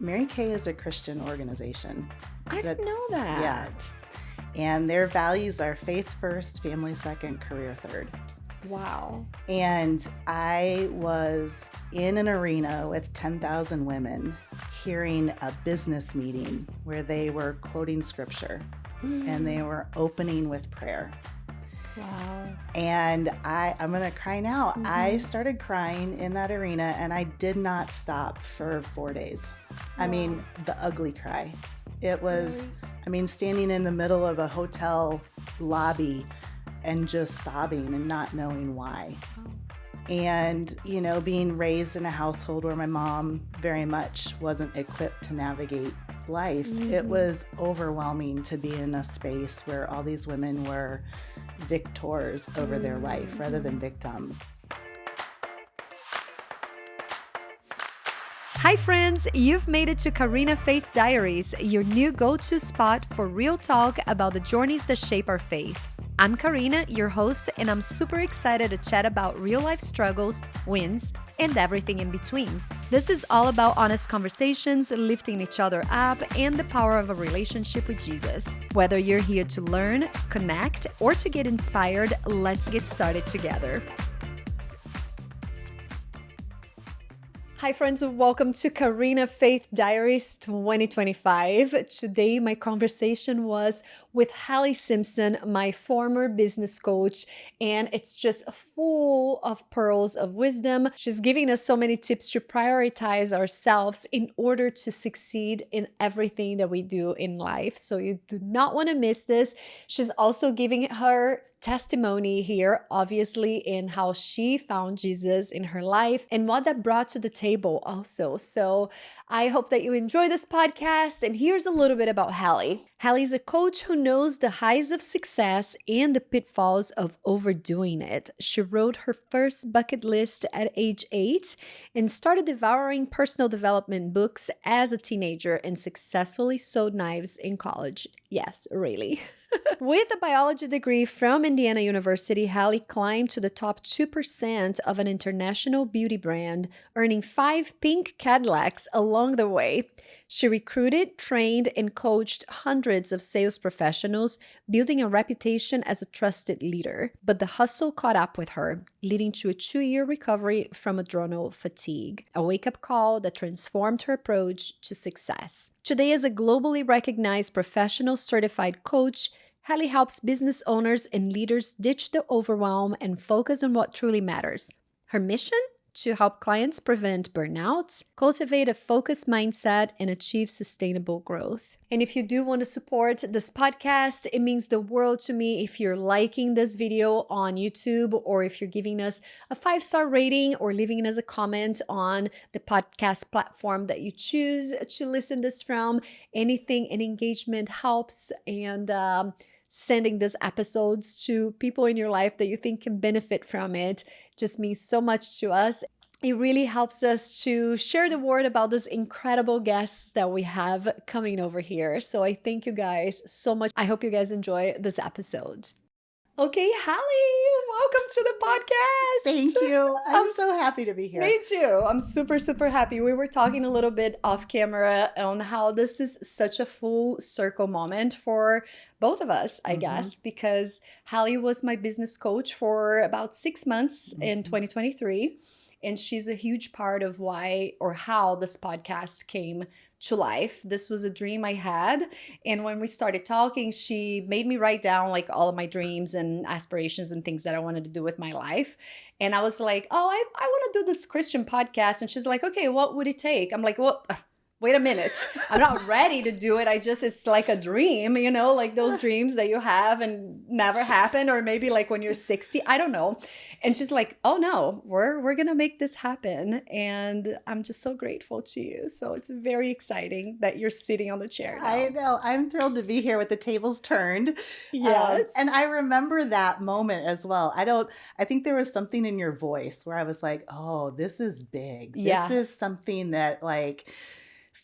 Mary Kay is a Christian organization. I didn't know that. Yeah. And their values are faith first, family second, career third. Wow. And I was in an arena with 10,000 women hearing a business meeting where they were quoting scripture and they were opening with prayer. Wow. And I'm going to cry now. I started crying in that arena and I did not stop for 4 days. I mean, the ugly cry. It was, standing in the middle of a hotel lobby and just sobbing and not knowing why. And, being raised in a household where my mom very much wasn't equipped to navigate life, it was overwhelming to be in a space where all these women were victors over their life rather than victims. Hi friends, you've made it to Karina Faith Diaries, your new go-to spot for real talk about the journeys that shape our faith. I'm Karina, your host, and I'm super excited to chat about real-life struggles, wins, and everything in between. This is all about honest conversations, lifting each other up, and the power of a relationship with Jesus. Whether you're here to learn, connect, or to get inspired, let's get started together. Hi friends, welcome to Karina Faith Diaries 2025. Today my conversation was with Halle Simpson, my former business coach, and it's just full of pearls of wisdom. She's giving us so many tips to prioritize ourselves in order to succeed in everything that we do in life. So you do not want to miss this. She's also giving her testimony here, obviously, in how she found Jesus in her life and what that brought to the table also. So I hope that you enjoy this podcast. And here's a little bit about Halle. Halle is a coach who knows the highs of success and the pitfalls of overdoing it. She wrote her first bucket list at age 8 and started devouring personal development books as a teenager and successfully sewed knives in college. Yes, really. With a biology degree from Indiana University, Halle climbed to the top 2% of an international beauty brand, earning 5 pink Cadillacs along the way. She recruited, trained, and coached hundreds of sales professionals, building a reputation as a trusted leader. But the hustle caught up with her, leading to a 2-year recovery from adrenal fatigue, a wake-up call that transformed her approach to success. Today, as a globally recognized professional certified coach, Halle helps business owners and leaders ditch the overwhelm and focus on what truly matters. Her mission? To help clients prevent burnouts, cultivate a focused mindset, and achieve sustainable growth. And if you do want to support this podcast, it means the world to me if you're liking this video on YouTube or if you're giving us a 5-star rating or leaving us a comment on the podcast platform that you choose to listen this from. Anything and engagement helps, and sending these episodes to people in your life that you think can benefit from it just means so much to us. It really helps us to share the word about these incredible guests that we have coming over here. So I thank you guys so much. I hope you guys enjoy this episode. Okay, Halle, welcome to the podcast. Thank you. I'm so happy to be here. Me too. I'm super, super happy. We were talking a little bit off camera on how this is such a full circle moment for both of us, I guess, because Halle was my business coach for about 6 months in 2023. And she's a huge part of why or how this podcast came to life. This was a dream I had. And when we started talking, she made me write down like all of my dreams and aspirations and things that I wanted to do with my life. And I was like, oh, I want to do this Christian podcast. And she's like, okay, what would it take? I'm like, well, wait a minute. I'm not ready to do it. it's like a dream, like those dreams that you have and never happen, or maybe like when you're 60, I don't know. And she's like, oh no, we're going to make this happen. And I'm just so grateful to you. So it's very exciting that you're sitting on the chair now. I know. I'm thrilled to be here with the tables turned. Yes. And I remember that moment as well. I think there was something in your voice where I was like, oh, this is big. Yeah. This is something that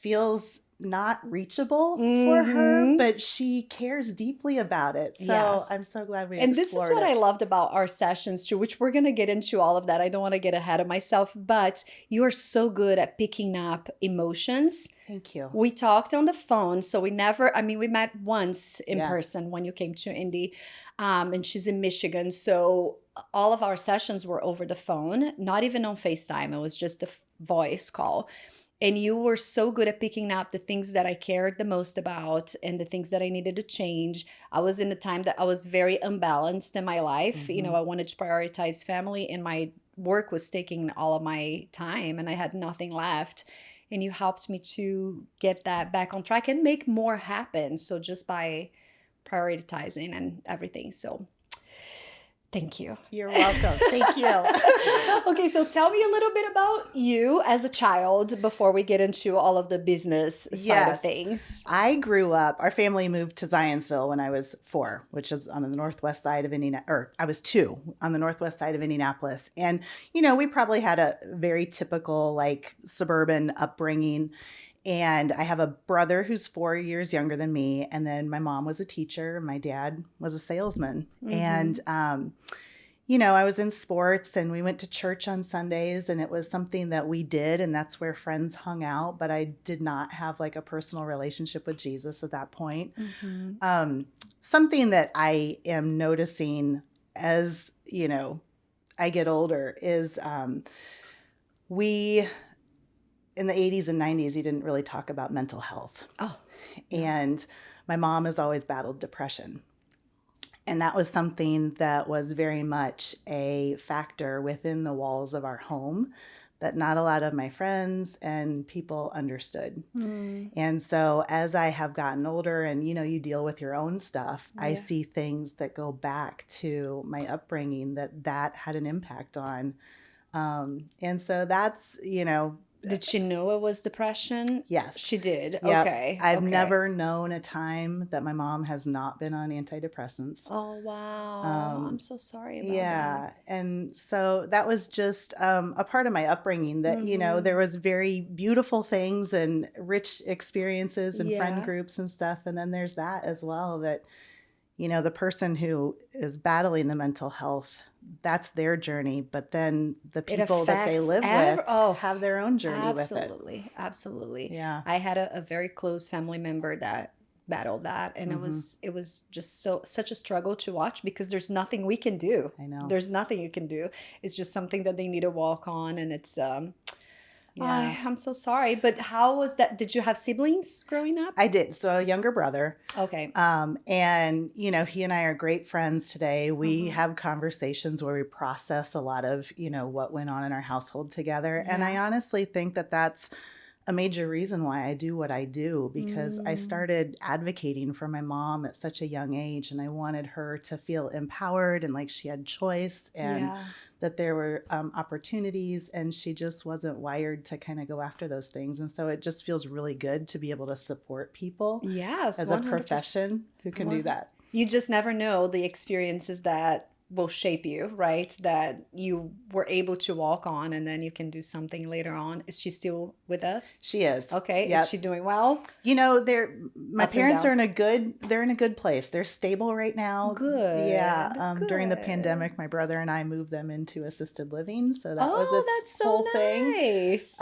feels not reachable for her, but she cares deeply about it. So Yes. I'm so glad we And explored this is what it. I loved about our sessions too, which we're going to get into all of that. I don't want to get ahead of myself, but you are so good at picking up emotions. Thank you. We talked on the phone, so we never, I mean, we met once in Yeah. person when you came to Indy, and she's in Michigan. So all of our sessions were over the phone, not even on FaceTime. It was just a voice call. And you were so good at picking up the things that I cared the most about and the things that I needed to change. I was in a time that I was very unbalanced in my life. You know, I wanted to prioritize family, and my work was taking all of my time, and I had nothing left. And you helped me to get that back on track and make more happen. So just by prioritizing and everything. So thank you. You're welcome. Thank you. Okay, so tell me a little bit about you as a child before we get into all of the business side of Yes. things. I grew up, our family moved to Zionsville when I was 4, which is on the northwest side of Indianapolis, or I was 2 on the northwest side of Indianapolis. And, you know, we probably had a very typical like suburban upbringing. And I have a brother who's 4 years younger than me. And then my mom was a teacher. My dad was a salesman. And, you know, I was in sports and we went to church on Sundays, and it was something that we did. And that's where friends hung out. But I did not have like a personal relationship with Jesus at that point. Something that I am noticing as, you know, I get older is we... in the 80s and 90s, you didn't really talk about mental health. Oh. And my mom has always battled depression. And that was something that was very much a factor within the walls of our home that not a lot of my friends and people understood. And so as I have gotten older and, you know, you deal with your own stuff, I see things that go back to my upbringing that had an impact on. And so that's, you know, Did she know it was depression? yes. She did. Yep. Okay. I've okay. never known a time that my mom has not been on antidepressants. Oh, wow. I'm so sorry about Yeah. And so that was just a part of my upbringing that, you know, there was very beautiful things and rich experiences and friend Yeah. groups and stuff. And then there's that as well, that, you know, the person who is battling the mental health, that's their journey. But then the people that they affects live with have their own journey with it. Absolutely. Absolutely. Yeah. I had a very close family member that battled that, and it was just such a struggle to watch, because there's nothing we can do. I know. There's nothing you can do. It's just something that they need to walk on, and it's I'm so sorry. But how was that? Did you have siblings growing up? I did. So a younger brother. Okay. And, you know, he and I are great friends today. We have conversations where we process a lot of, you know, what went on in our household together. And I honestly think that that's a major reason why I do what I do, because I started advocating for my mom at such a young age, and I wanted her to feel empowered and like she had choice, and that there were opportunities, and she just wasn't wired to kind of go after those things. And so it just feels really good to be able to support people Yes, as a 100%. profession who can do that. You just never know the experiences that will shape you, right? That you were able to walk on, and then you can do something later on. Is she still with us? She is. Okay. Yep. Is she doing well? You know, my Ups and parents are downs. they're in a good place. They're stable right now. Good. Yeah. During the Good. pandemic, my brother and I moved them into assisted living. So that was Oh, its that's so whole thing. nice.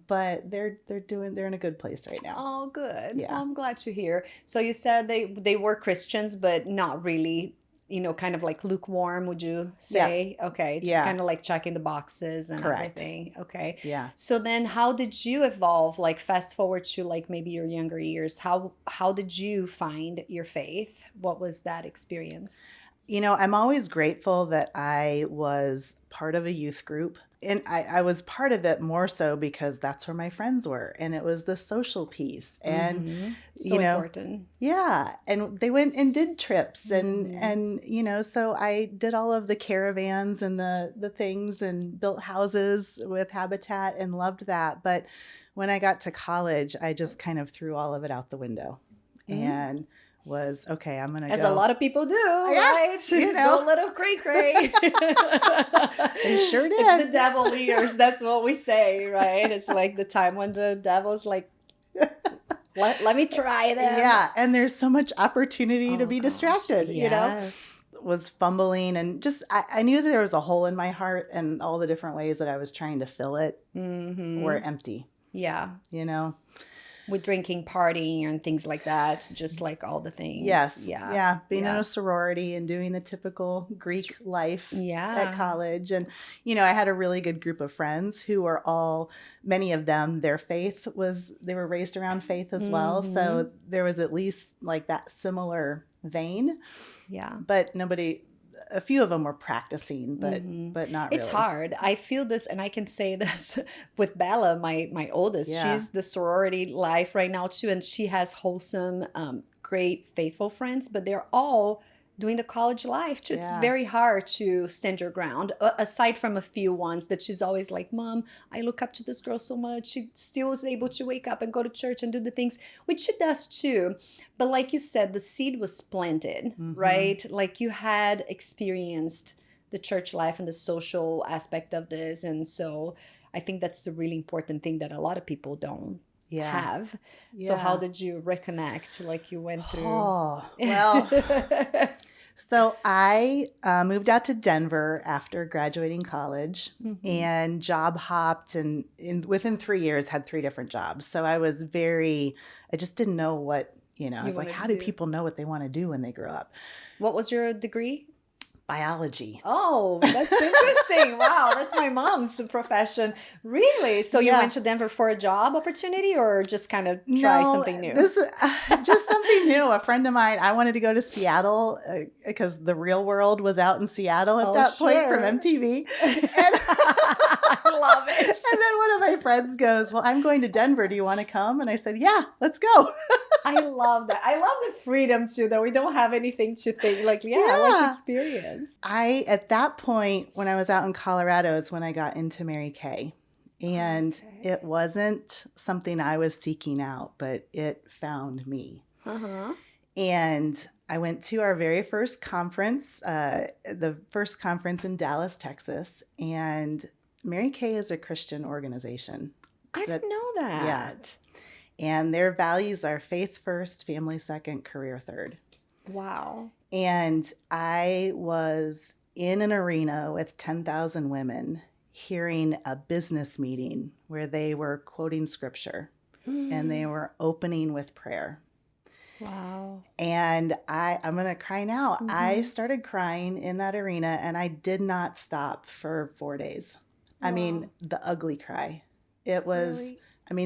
But they're in a good place right now. Oh, good. Yeah. Well, I'm glad to hear. So you said they were Christians, but not really, you know, kind of like lukewarm, would you say? Okay. Just Yeah. kind of like checking the boxes and Correct. everything. Okay. Yeah. So then how did you evolve? Like fast forward to like maybe your younger years. How did you find your faith? What was that experience? You know, I'm always grateful that I was part of a youth group. And I was part of it more so because that's where my friends were. And it was the social piece. And, So you know, important. yeah. And they went and did trips. And you know, so I did all of the caravans and the things and built houses with Habitat and loved that. But when I got to college, I just kind of threw all of it out the window and was, okay, I'm going to go. As a lot of people do, right? You know. Go a little cray-cray. They sure did. It's the devil years. That's what we say, right? It's like the time when the devil's like Let me try them. Yeah. And there's so much opportunity to be distracted, Yes. was fumbling and just, I knew that there was a hole in my heart and all the different ways that I was trying to fill it were empty, Yeah. With drinking, partying, and things like that, just like all the things. Yes. Yeah. Yeah. Being in a sorority and doing the typical Greek life at college. And, I had a really good group of friends who were many of them, they were raised around faith as well. So there was at least like that similar vein. Yeah. But a few of them were practicing, but not really. It's hard. I feel this, and I can say this with Bella, my oldest. Yeah. She's the sorority life right now too, and she has wholesome, great, faithful friends, but they're all doing the college life too. It's very hard to stand your ground, aside from a few ones that she's always like, Mom, I look up to this girl so much. She still is able to wake up and go to church and do the things, which she does too. But like you said, the seed was planted, right? Like you had experienced the church life and the social aspect of this. And so I think that's the really important thing that a lot of people don't have. So how did you reconnect? Like you went through. Oh, well. So I moved out to Denver after graduating college and job hopped, and within 3 years had 3 different jobs. So I just didn't know what, I was like, how do people know what they want to do when they grow up? What was your degree? Biology. Oh, that's interesting. Wow, that's my mom's profession. Really? So you went to Denver for a job opportunity or just kind of try something new? This just something new. A friend of mine, I wanted to go to Seattle because The Real World was out in Seattle at that point from MTV. And I love it. And then one of my friends goes, well, I'm going to Denver. Do you want to come? And I said, yeah, let's go. I love that. I love the freedom too, that we don't have anything to think like, let's experience. At that point, when I was out in Colorado is when I got into Mary Kay. And it wasn't something I was seeking out, but it found me. And I went to our very first conference, the first conference in Dallas, Texas. And Mary Kay is a Christian organization. I didn't know that. Yeah. And their values are faith first, family second, career third. Wow. And I was in an arena with 10,000 women hearing a business meeting where they were quoting scripture and they were opening with prayer. Wow. And I'm going to cry now. I started crying in that arena and I did not stop for 4 days. I mean, the ugly cry. It was,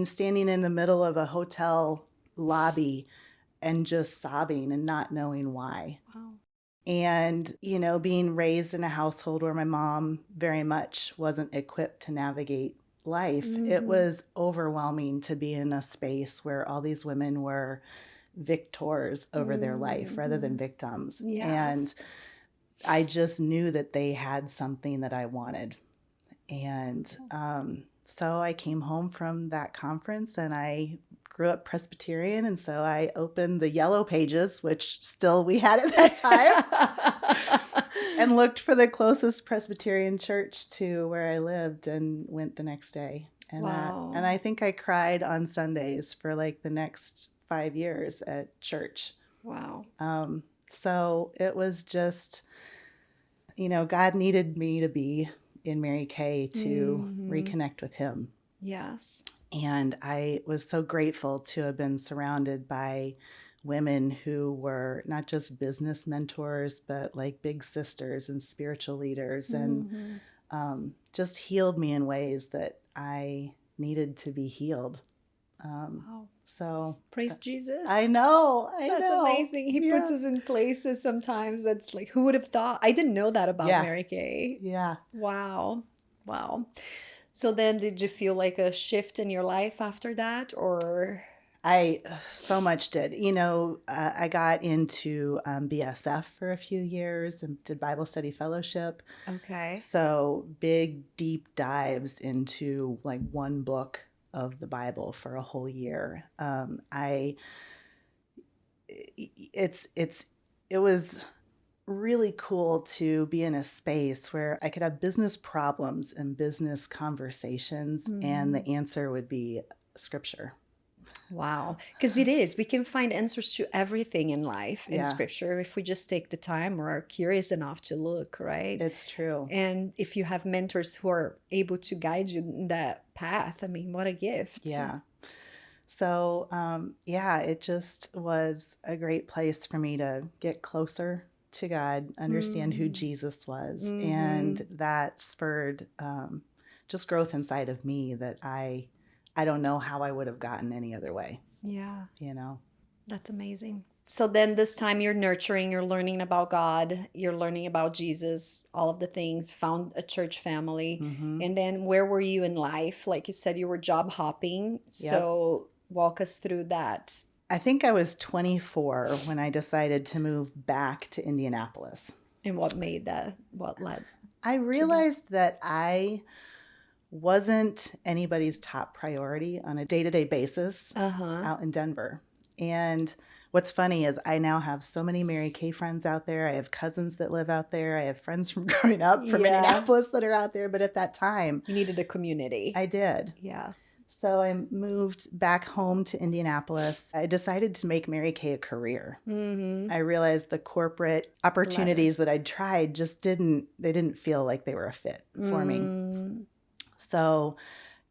standing in the middle of a hotel lobby and just sobbing and not knowing why. Wow. And, being raised in a household where my mom very much wasn't equipped to navigate life, it was overwhelming to be in a space where all these women were victors over their life rather than victims. Yes. And I just knew that they had something that I wanted. And so I came home from that conference and I grew up Presbyterian. And so I opened the Yellow Pages, which still we had at that time, and looked for the closest Presbyterian church to where I lived and went the next day. And and I think I cried on Sundays for like the next 5 years at church. Wow. So it was just, God needed me to be in Mary Kay to reconnect with him. Yes. And I was so grateful to have been surrounded by women who were not just business mentors, but like big sisters and spiritual leaders, and just healed me in ways that I needed to be healed. Wow. So Praise Jesus. I know. That's amazing. He puts us in places sometimes that's like, who would have thought? I didn't know that about Mary Kay. Yeah. Wow. Wow. So then did you feel like a shift in your life after that, or? I so much did. I got into BSF for a few years and did Bible study fellowship. Okay. So big, deep dives into like one book of the Bible for a whole year. It was really cool to be in a space where I could have business problems and business conversations, and the answer would be scripture. Wow. Because it is. We can find answers to everything in life in Yeah. scripture if we just take the time or are curious enough to look, right? It's true. And if you have mentors who are able to guide you in that path, I mean, what a gift. Yeah. So, yeah, it just was a great place for me to get closer to God, understand who Jesus was. And that spurred just growth inside of me that I don't know how I would have gotten any other way, Yeah. you know? That's amazing. So then this time you're nurturing, you're learning about God, you're learning about Jesus, all of the things, found a church family. And then where were you in life? Like you said, you were job hopping. So walk us through that. I think I was 24 when I decided to move back to Indianapolis. And what made that? What led? I realized that I wasn't anybody's top priority on a day-to-day basis out in Denver. And what's funny is I now have so many Mary Kay friends out there. I have cousins that live out there. I have friends from growing up from Indianapolis that are out there. But at that time, You needed a community. I did. Yes. So I moved back home to Indianapolis. I decided to make Mary Kay a career. I realized the corporate opportunities that I'd tried just didn't feel like they were a fit for me. So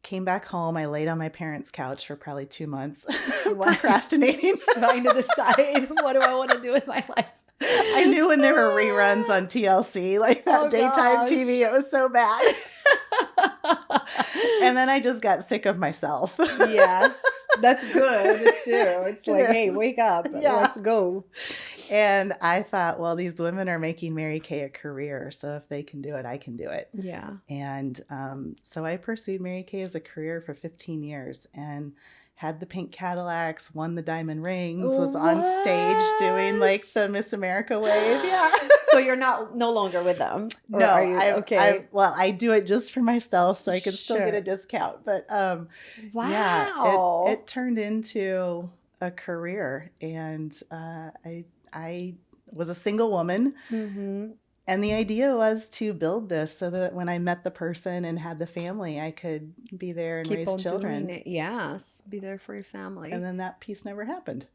came back home. I laid on my parents' couch for probably 2 months, procrastinating. Trying to decide, what do I want to do with my life? I knew when there were reruns on TLC, like that daytime TV, it was so bad. And then I just got sick of myself. Yes, that's good too. It's like, hey, wake up. Yeah. Let's go. And I thought, well, these women are making Mary Kay a career. So if they can do it, I can do it. Yeah. And so I pursued Mary Kay as a career for 15 years and had the pink Cadillacs, won the diamond rings, was on stage doing like the Miss America wave. Yeah. So you're no longer with them? Or No, are you, okay. I do it just for myself so I can still Sure. get a discount. But Wow. yeah, it turned into a career. And I was a single woman. And the idea was to build this so that when I met the person and had the family, I could be there and Keep raise on children. doing it. Yes. Be there for your family. And then that piece never happened.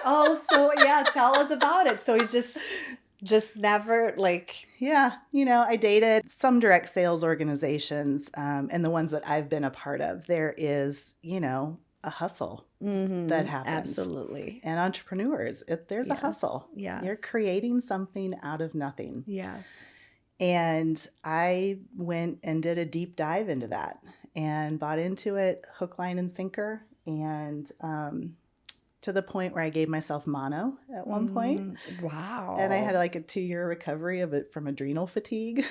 Oh, so yeah, tell us about it. So you just never like... Yeah. I dated some direct sales organizations and the ones that I've been a part of. There is, a hustle that happens. Absolutely. And entrepreneurs, there's a hustle. Yes. You're creating something out of nothing. Yes. And I went and did a deep dive into that and bought into it hook, line, and sinker. And to the point where I gave myself mono at one point. Wow. And I had like a 2-year recovery of it from adrenal fatigue.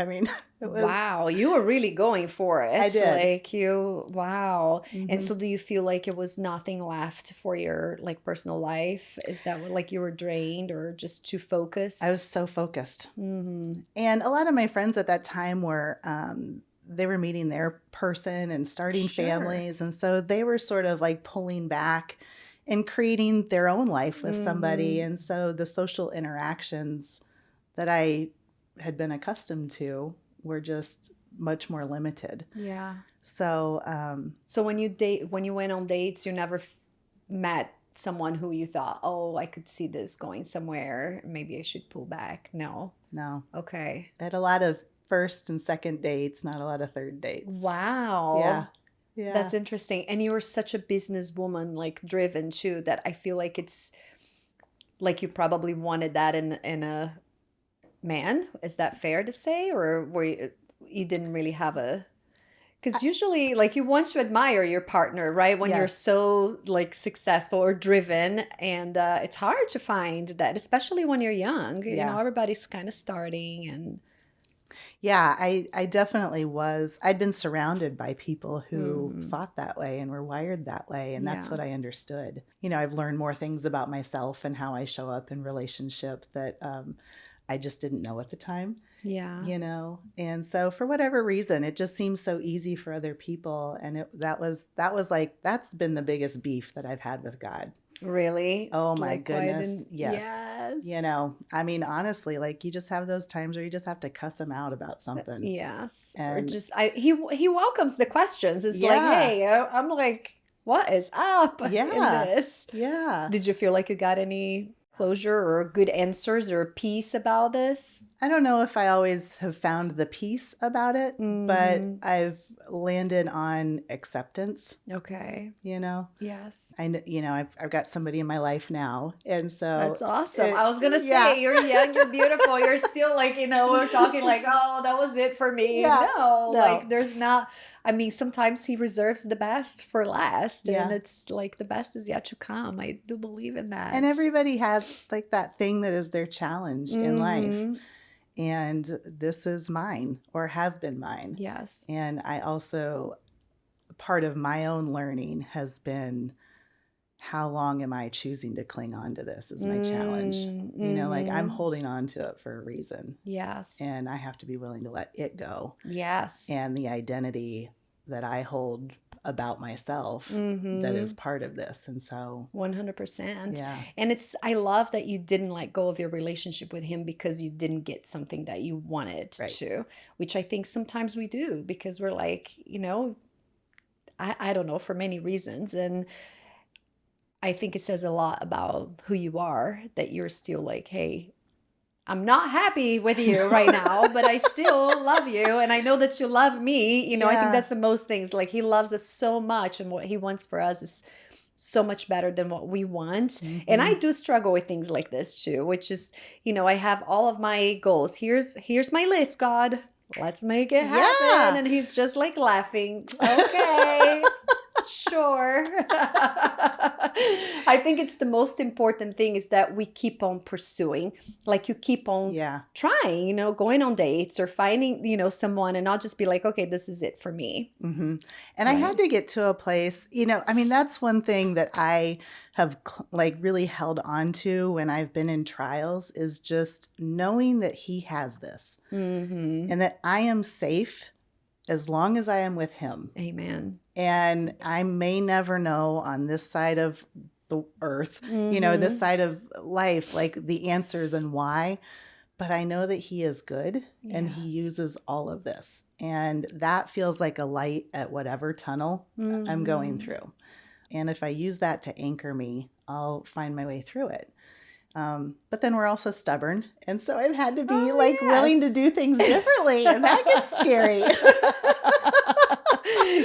I mean, it was... Wow. You were really going for it. I did. Wow. And so do you feel like it was nothing left for your like personal life? Is that like you were drained or just too focused? I was so focused. And a lot of my friends at that time were... they were meeting their person and starting families. And so they were sort of like pulling back and creating their own life with somebody. And so the social interactions that I had been accustomed to were just much more limited. Yeah. So, so when you went on dates, you never met someone who you thought, oh, I could see this going somewhere. Maybe I should pull back. No. Okay. I had a lot of first and second dates, not a lot of third dates. Wow. Yeah. That's interesting. And you were such a businesswoman, like driven too, that I feel like it's like you probably wanted that in a man. Is that fair to say? Or were you didn't really have a... Because usually like you want to admire your partner, right? When you're so like successful or driven, and it's hard to find that, especially when you're young. You know, everybody's kind of starting and... Yeah, I definitely was. I'd been surrounded by people who thought that way and were wired that way. And that's what I understood. I've learned more things about myself and how I show up in relationship that I just didn't know at the time. Yeah. And so for whatever reason, it just seems so easy for other people. And that's been the biggest beef that I've had with God. Really? Oh It's my like, why goodness. didn't- Yes. I mean, honestly, like you just have those times where you just have to cuss him out about something. Yes. Or And- just he welcomes the questions. It's like, Yeah. hey, I'm like what is up in Yeah. this? Yeah. Did you feel like you got any closure or good answers or peace about this? I don't know if I always have found the peace about it, but I've landed on acceptance, Okay. you know. Yes. I've got somebody in my life now, and so That's awesome. it- I was gonna say, yeah. you're young, you're beautiful, you're still like, we're talking like, oh, that was it for me. Yeah. No, No. like there's not, I mean, sometimes he reserves the best for last, Yeah. and it's like the best is yet to come. I do believe in that. And everybody has like that thing that is their challenge in life. And this is mine, or has been mine. Yes. And I also, part of my own learning has been, how long am I choosing to cling on to this is my challenge. Like I'm holding on to it for a reason. Yes. And I have to be willing to let it go. Yes. And the identity that I hold about myself that is part of this. And so 100%. yeah. And I love that you didn't let go of your relationship with him because you didn't get something that you wanted to, which I think sometimes we do because we're like, I don't know, for many reasons. And I think it says a lot about who you are that you're still like, hey, I'm not happy with you right now, but I still love you. And I know that you love me. I think that's the most things. Like he loves us so much, and what he wants for us is so much better than what we want. And I do struggle with things like this too, which is, I have all of my goals. Here's my list, God. Let's make it happen. Yeah. And he's just like laughing. Okay. Sure. I think it's the most important thing is that we keep on pursuing, like you keep on trying, going on dates or finding, someone, and not just be like, okay, this is it for me. And I had to get to a place, that's one thing that I have really held on to when I've been in trials is just knowing that he has this and that I am safe as long as I am with him. Amen. And I may never know on this side of the earth, this side of life, like the answers and why, but I know that he is good and he uses all of this. And that feels like a light at whatever tunnel I'm going through. And if I use that to anchor me, I'll find my way through it. But then we're also stubborn. And so I've had to be willing to do things differently. And that gets scary.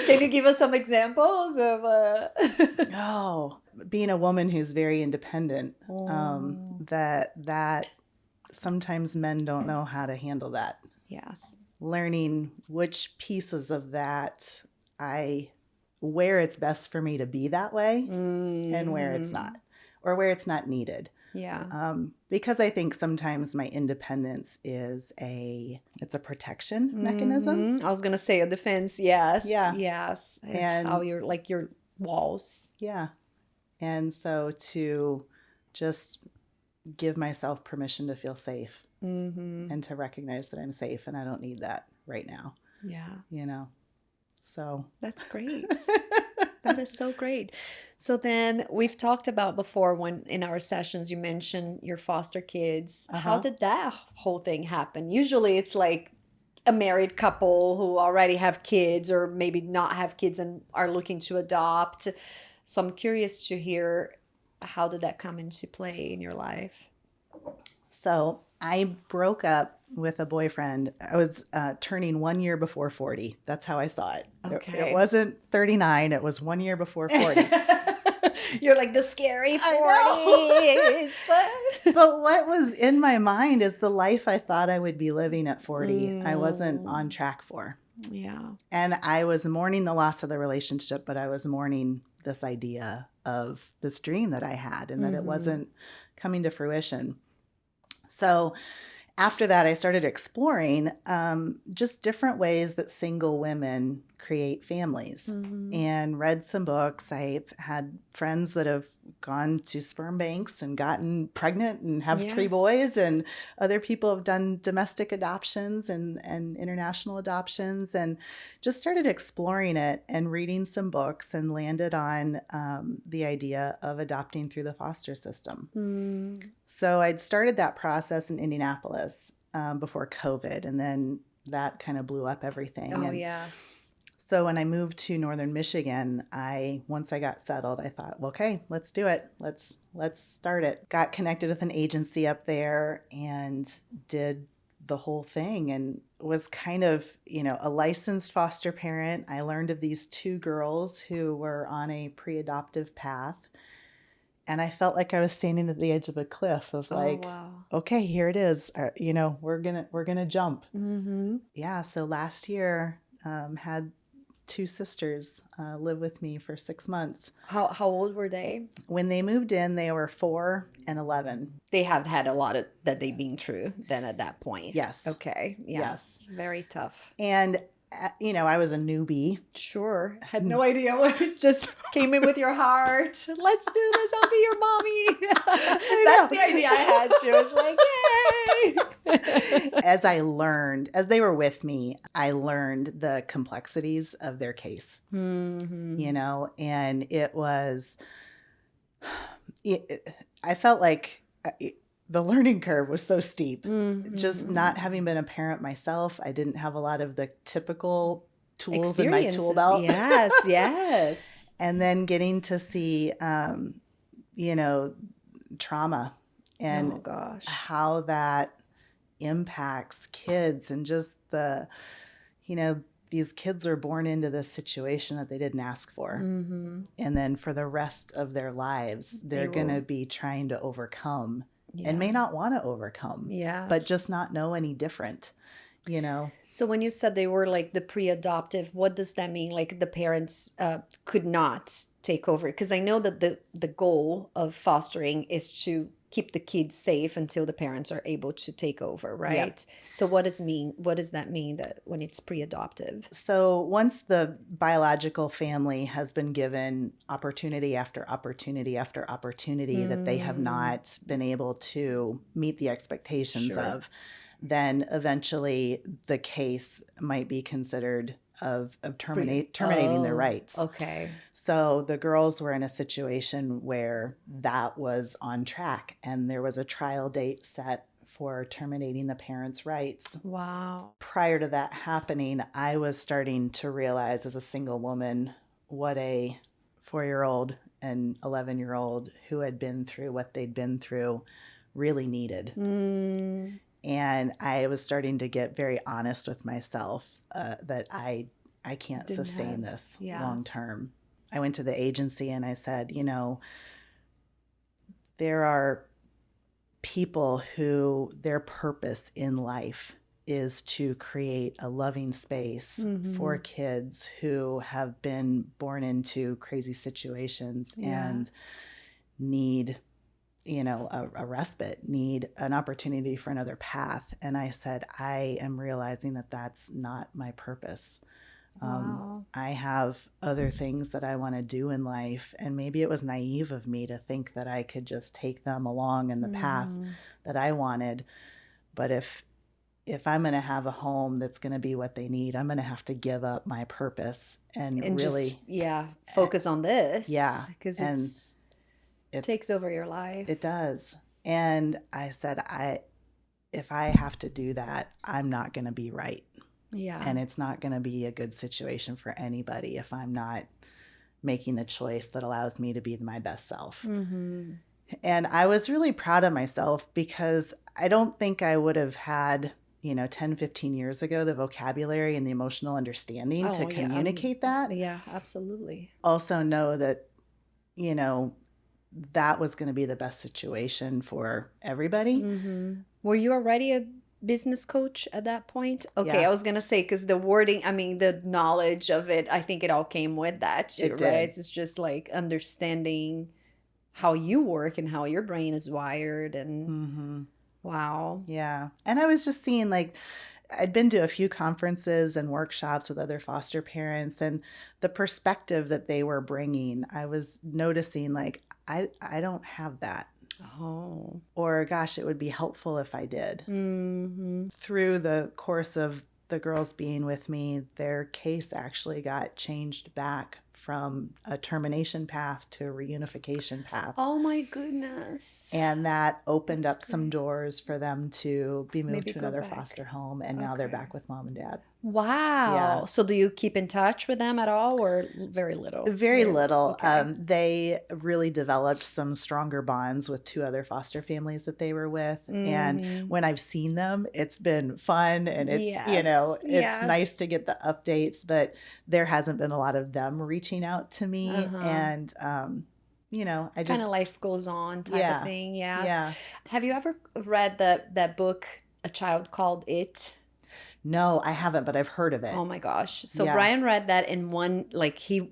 Can you give us some examples of being a woman who's very independent, that sometimes men don't know how to handle that. Yes. Learning which pieces of that where it's best for me to be that way and where it's not, or where it's not needed. Yeah. Because I think sometimes my independence it's a protection mechanism. I was going to say a defense. Yes. Yeah. Yes. It's how you're like your walls. Yeah. And so to just give myself permission to feel safe and to recognize that I'm safe and I don't need that right now. Yeah. So that's great. That is so great. So then we've talked about before when in our sessions, you mentioned your foster kids. How did that whole thing happen? Usually it's like a married couple who already have kids or maybe not have kids and are looking to adopt. So I'm curious to hear, how did that come into play in your life? So I broke up with a boyfriend. I was turning 1 year before 40. That's how I saw it. Okay. It wasn't 39. It was 1 year before 40. You're like the scary 40s. But what was in my mind is the life I thought I would be living at 40, I wasn't on track for. Yeah. And I was mourning the loss of the relationship, but I was mourning this idea of this dream that I had and that it wasn't coming to fruition. So after that, I started exploring just different ways that single women create families and read some books. I've had friends that have gone to sperm banks and gotten pregnant and have 3 boys, and other people have done domestic adoptions and international adoptions, and just started exploring it and reading some books and landed on the idea of adopting through the foster system. So I'd started that process in Indianapolis before COVID, and then that kind of blew up everything. Oh, and yes. So when I moved to Northern Michigan, once I got settled, I thought, well, okay, let's do it. Let's start it. Got connected with an agency up there and did the whole thing, and was kind of, a licensed foster parent. I learned of these two girls who were on a pre-adoptive path. And I felt like I was standing at the edge of a cliff of like, okay, here it is. We're gonna jump. Mm-hmm. Yeah. So last year, had two sisters live with me for 6 months. How old were they? When they moved in, they were 4 and 11. They have had a lot of that they've been through then at that point. Yes. Okay. Yeah. Yes. Very tough. And I was a newbie. Sure. Had no idea what just came in with your heart. Let's do this. I'll be your mommy. That's the idea I had. She was like, yay. As they were with me, I learned the complexities of their case, and it was, I felt like the learning curve was so steep. Just not having been a parent myself, I didn't have a lot of the typical tools in my tool belt. Yes, yes. And then getting to see, trauma and how that impacts kids, and just these kids are born into this situation that they didn't ask for. And then for the rest of their lives, they're going to be trying to overcome. Yeah. And may not want to overcome, but just not know any different, So when you said they were like the pre-adoptive, what does that mean? Like the parents could not take over? Because I know that the goal of fostering is to keep the kids safe until the parents are able to take over, right? Yep. So what does that mean that when it's pre-adoptive? So once the biological family has been given opportunity after opportunity after opportunity that they have not been able to meet the expectations of, then eventually the case might be considered of terminating their rights. Okay. So the girls were in a situation where that was on track, and there was a trial date set for terminating the parents' rights. Wow. Prior to that happening, I was starting to realize as a single woman what a 4-year-old and 11-year-old who had been through what they'd been through really needed. And I was starting to get very honest with myself that I can't sustain this long term. I went to the agency and I said, there are people who their purpose in life is to create a loving space for kids who have been born into crazy situations and need a respite, need an opportunity for another path. And I said, I am realizing that that's not my purpose. I have other things that I want to do in life. And maybe it was naive of me to think that I could just take them along in the path that I wanted. But if I'm going to have a home that's going to be what they need, I'm going to have to give up my purpose and really focus on this. Yeah. Because it takes over your life. It does. And I said, if I have to do that, I'm not going to be right. Yeah. And it's not going to be a good situation for anybody if I'm not making the choice that allows me to be my best self. And I was really proud of myself, because I don't think I would have had, 10, 15 years ago, the vocabulary and the emotional understanding to communicate that. Yeah, absolutely. Also know that, that was going to be the best situation for everybody. Were you already a business coach at that point? Okay, I was going to say, because the wording, the knowledge of it, I think it all came with that too, right? It's just like understanding how you work and how your brain is wired. And wow. Yeah. And I was just seeing, I'd been to a few conferences and workshops with other foster parents, and the perspective that they were bringing, I was noticing I don't have that. Oh. Or gosh, it would be helpful if I did. Through the course of the girls being with me, their case actually got changed back from a termination path to a reunification path. Oh my goodness. And that opened That's up some doors for them to be moved Maybe to go another back. foster home. And now they're Okay. back with mom and dad. Wow. Yeah. So do you keep in touch with them at all, or very little? Very little. Okay. They really developed some stronger bonds with 2 other foster families that they were with. And when I've seen them, it's been fun, and it's, Yes, it's yes. nice to get the updates, but there hasn't been a lot of them reaching out to me. Uh-huh. And, I just, Kind of life goes on type Yeah. of thing. Yes. yeah. Have you ever read that book, A Child Called It? No, I haven't, but I've heard of it. Oh my gosh. So Yeah. Brian read that in one, like he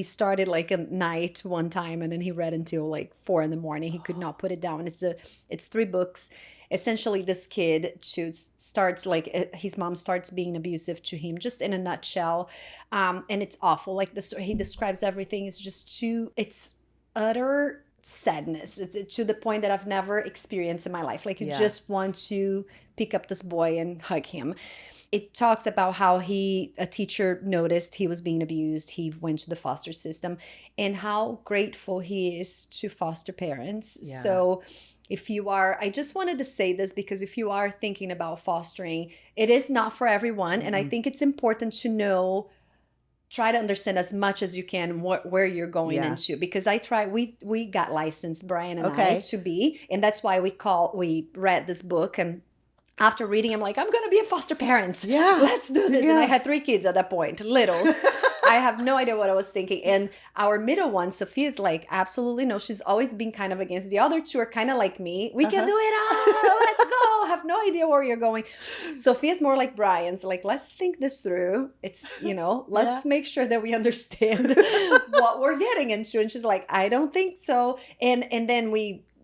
started like a night one time, and then he read until like 4 a.m. He could not put it down. It's 3 books. Essentially, this kid starts like his mom starts being abusive to him, just in a nutshell. And it's awful. Like he describes everything. It's utter sadness. It's to the point that I've never experienced in my life. Like you Yeah. just want to pick up this boy and hug him. It talks about how a teacher noticed he was being abused. He went to the foster system, and how grateful he is to foster parents. Yeah. So I just wanted to say this because if you are thinking about fostering, it is not for everyone. And I think it's important to try to understand as much as you can where you're going Yeah. into, because we got licensed, Brian and I, Okay. to be, and that's why we read this book. And after reading, I'm like, I'm going to be a foster parent. Yeah. Let's do this. Yeah. And I had 3 kids at that point, littles. I have no idea what I was thinking. And our middle one, Sophia's like, absolutely no. She's always been kind of against. The other 2 are kind of like me. We can do it all. Let's go. Have no idea where you're going. Sophia's more like Brian's, like, let's think this through. It's, let's make sure that we understand what we're getting into. And she's like, I don't think so. And then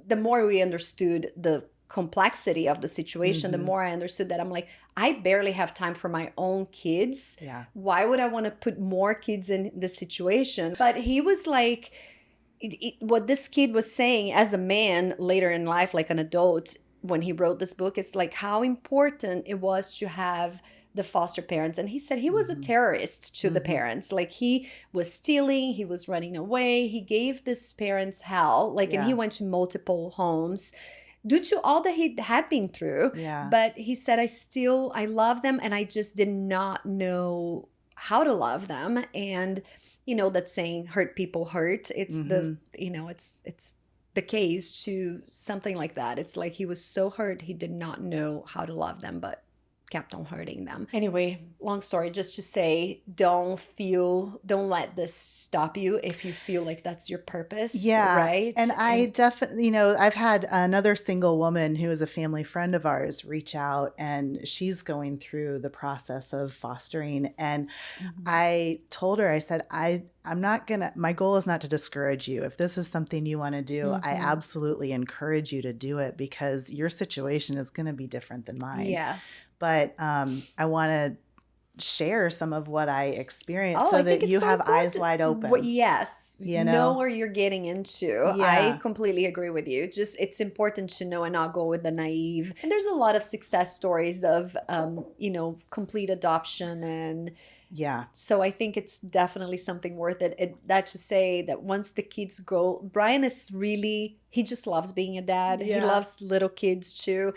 the more we understood the complexity of the situation, the more I understood that I'm like, I barely have time for my own kids. Yeah. Why would I want to put more kids in this situation? But he was like, what this kid was saying as a man later in life, like an adult, when he wrote this book, is like how important it was to have the foster parents. And he said he was a terrorist to the parents. Like he was stealing, he was running away. He gave these parents hell. Like, and he went to multiple homes due to all that he had been through. Yeah. But he said, I love them, and I just did not know how to love them. And, that saying, hurt people hurt. It's it's the case to something like that. It's like he was so hurt, he did not know how to love them, but kept on hurting them. Anyway, long story, just to say, don't let this stop you if you feel like that's your purpose. Yeah. Right. And I definitely, I've had another single woman who is a family friend of ours reach out, and she's going through the process of fostering. And I told her, I said, my goal is not to discourage you. If this is something you want to do, I absolutely encourage you to do it, because your situation is going to be different than mine. Yes. But I want to share some of what I experienced I so think that it's you so have eyes important. wide open. Yes. Know where you're getting into. Yeah. I completely agree with you. Just, it's important to know and not go with the naive. And there's a lot of success stories of, complete adoption. And Yeah. so I think it's definitely something worth it. That to say that once the kids grow, Brian is really, he just loves being a dad. Yeah. He loves little kids too.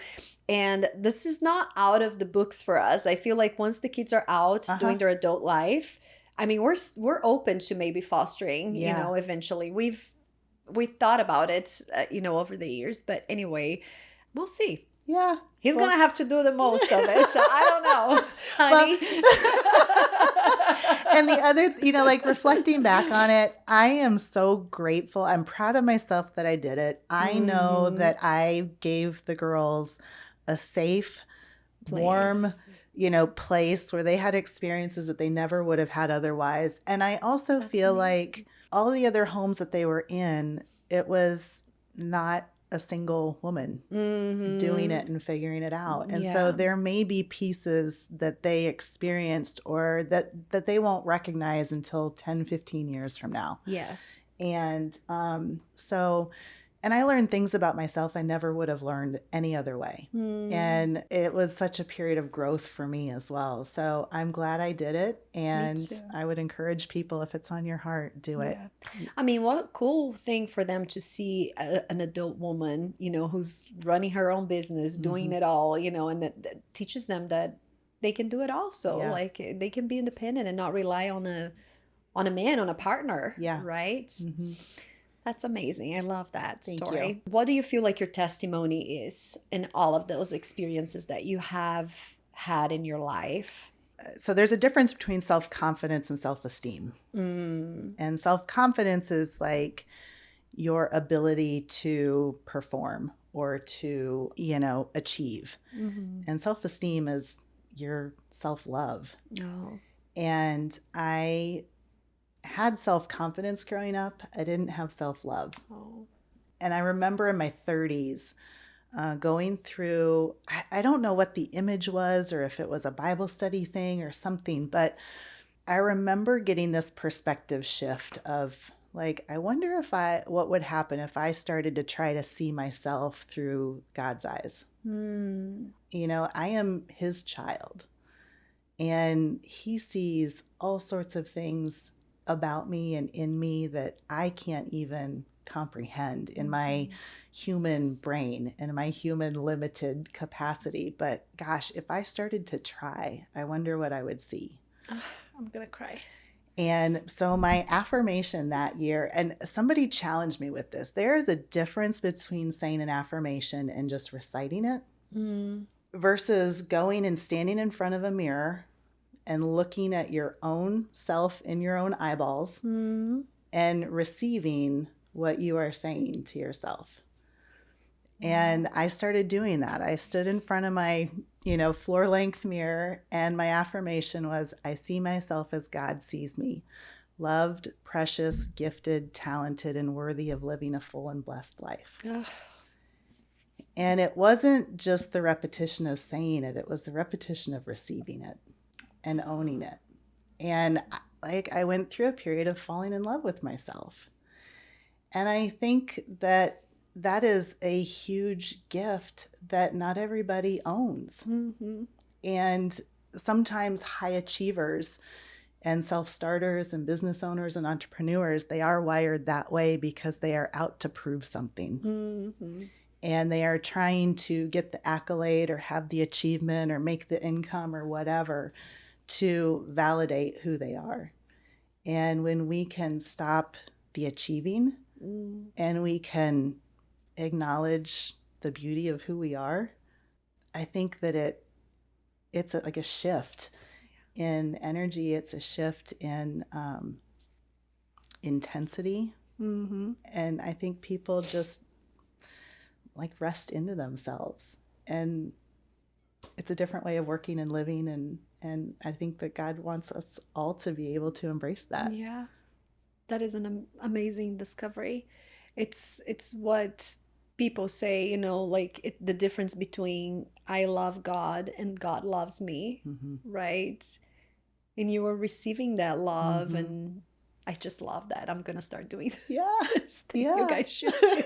And this is not out of the books for us. I feel like once the kids are out doing their adult life, I mean, we're open to maybe fostering, eventually. We've thought about it, over the years. But anyway, we'll see. Yeah. He's going to have to do the most of it. So I don't know, honey. And the other, like reflecting back on it, I am so grateful. I'm proud of myself that I did it. I know that I gave the girls a safe, warm, place where they had experiences that they never would have had otherwise. And I also feel like all the other homes that they were in, it was not a single woman doing it and figuring it out. And so there may be pieces that they experienced or that they won't recognize until 10, 15 years from now. Yes. And so And I learned things about myself I never would have learned any other way. And it was such a period of growth for me as well. So I'm glad I did it. And too. I would encourage people, if it's on your heart, do it. Yeah. I mean, what a cool thing for them to see an adult woman, who's running her own business, doing it all, and that teaches them that they can do it also. Yeah. Like they can be independent and not rely on a man, on a partner. Yeah. Right? That's amazing. I love that Thank story. you. What do you feel like your testimony is in all of those experiences that you have had in your life? So there's a difference between self-confidence and self-esteem. And self-confidence is like your ability to perform or to, achieve. And self-esteem is your self-love. Oh. And I had self-confidence growing up. I didn't have self-love. Oh. And I remember in my 30s going through, I don't know what the image was or if it was a Bible study thing or something, but I remember getting this perspective shift of like, I wonder what would happen if I started to try to see myself through God's eyes. I am his child, and he sees all sorts of things about me and in me that I can't even comprehend in my human brain and my human limited capacity. But gosh, if I started to try, I wonder what I would see. I'm going to cry. And so my affirmation that year, and somebody challenged me with this, there is a difference between saying an affirmation and just reciting it versus going and standing in front of a mirror and looking at your own self in your own eyeballs and receiving what you are saying to yourself. And I started doing that. I stood in front of my, floor length mirror, and my affirmation was, I see myself as God sees me, loved, precious, gifted, talented, and worthy of living a full and blessed life. And it wasn't just the repetition of saying it, it was the repetition of receiving it and owning it. And I went through a period of falling in love with myself. And I think that is a huge gift that not everybody owns. And sometimes high achievers and self-starters and business owners and entrepreneurs, they are wired that way because they are out to prove something. And they are trying to get the accolade or have the achievement or make the income or whatever to validate who they are. And when we can stop the achieving and we can acknowledge the beauty of who we are, I think that it's like a shift in energy. It's a shift in intensity. And I think people just like rest into themselves, and it's a different way of working and living. And I think that God wants us all to be able to embrace that. Yeah, that is an amazing discovery. It's what people say, the difference between I love God and God loves me, right? And you were receiving that love, and I just love that. I'm gonna start doing that. You guys should too.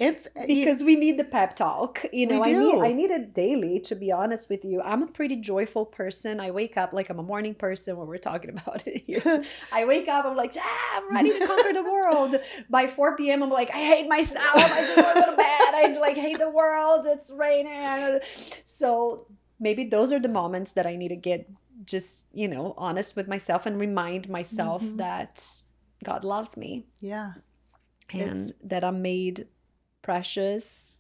It's because we need the pep talk. We do. I need it daily, to be honest with you. I'm a pretty joyful person. I wake up like I'm a morning person when we're talking about it here. So I wake up, I'm like, I'm ready to conquer the world. By 4 p.m., I'm like, I hate myself. I just want to go to bed. I hate the world. It's raining. So maybe those are the moments that I need to get just, honest with myself and remind myself that God loves me. Yeah. And that I'm made precious.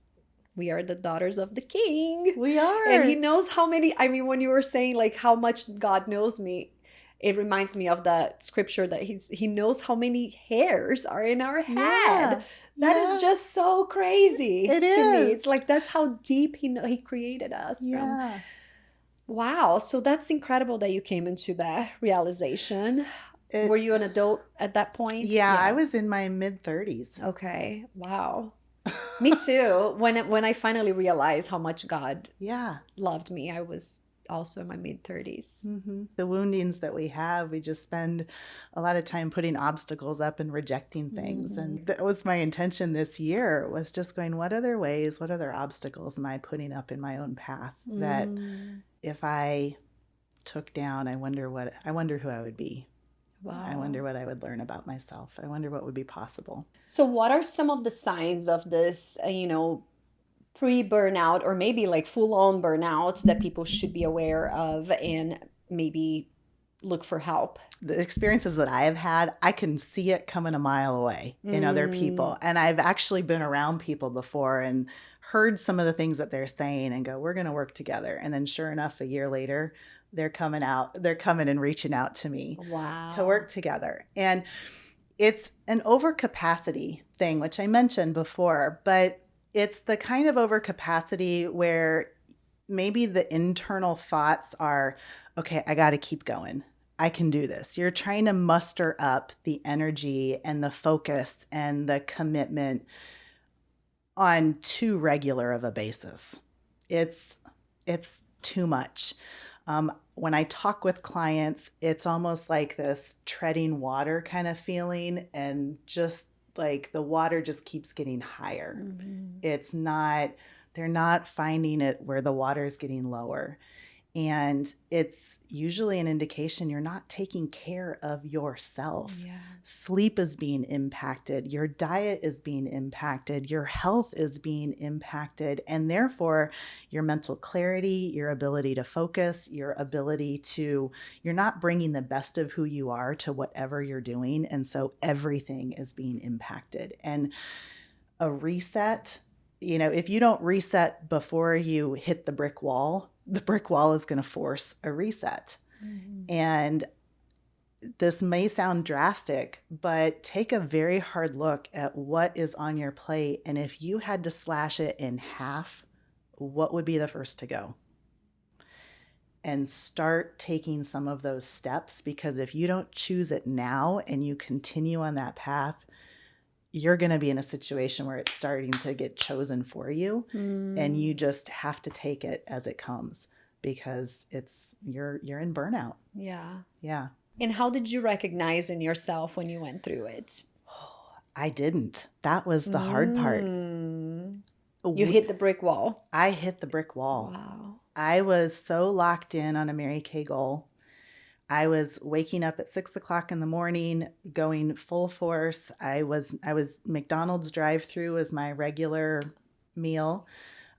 We are the daughters of the King. We are. And he knows how many, when you were saying like how much God knows me, it reminds me of that scripture that he knows how many hairs are in our head. That is just so crazy to me. It's like, that's how deep he created us from. Wow. So that's incredible that you came into that realization. Were you an adult at that point? Yeah, I was in my mid-30s. Okay. Wow. Me too. When I finally realized how much God loved me, I was also in my mid 30s. The woundings that we have, we just spend a lot of time putting obstacles up and rejecting things. And that was my intention this year, was just going, what other ways, what other obstacles am I putting up in my own path that if I took down, I wonder who I would be. Wow. I wonder what I would learn about myself. I wonder what would be possible. So what are some of the signs of this, pre-burnout or maybe like full-on burnouts that people should be aware of and maybe look for help? The experiences that I have had, I can see it coming a mile away in other people. And I've actually been around people before and heard some of the things that they're saying and go, we're going to work together. And then sure enough, a year later, they're coming and reaching out to me to work together. And it's an overcapacity thing, which I mentioned before, but it's the kind of overcapacity where maybe the internal thoughts are, okay, I got to keep going. I can do this. You're trying to muster up the energy and the focus and the commitment on too regular of a basis. It's too much. When I talk with clients, it's almost like this treading water kind of feeling, and just like the water just keeps getting higher. They're not finding it where the water is getting lower. And it's usually an indication you're not taking care of yourself. Yeah. Sleep is being impacted. Your diet is being impacted. Your health is being impacted. And therefore, your mental clarity, your ability to focus, you're not bringing the best of who you are to whatever you're doing. And so everything is being impacted. And a reset, if you don't reset before you hit the brick wall is going to force a reset. And this may sound drastic, but take a very hard look at what is on your plate. And if you had to slash it in half, what would be the first to go? And start taking some of those steps, because if you don't choose it now and you continue on that path, you're going to be in a situation where it's starting to get chosen for you, and you just have to take it as it comes, because you're in burnout. Yeah. And how did you recognize in yourself when you went through it? I didn't. That was the hard part. You hit the brick wall. I hit the brick wall. Wow. I was so locked in on a Mary Kay goal. I was waking up at 6 o'clock in the morning, going full force. I was McDonald's drive-through as my regular meal.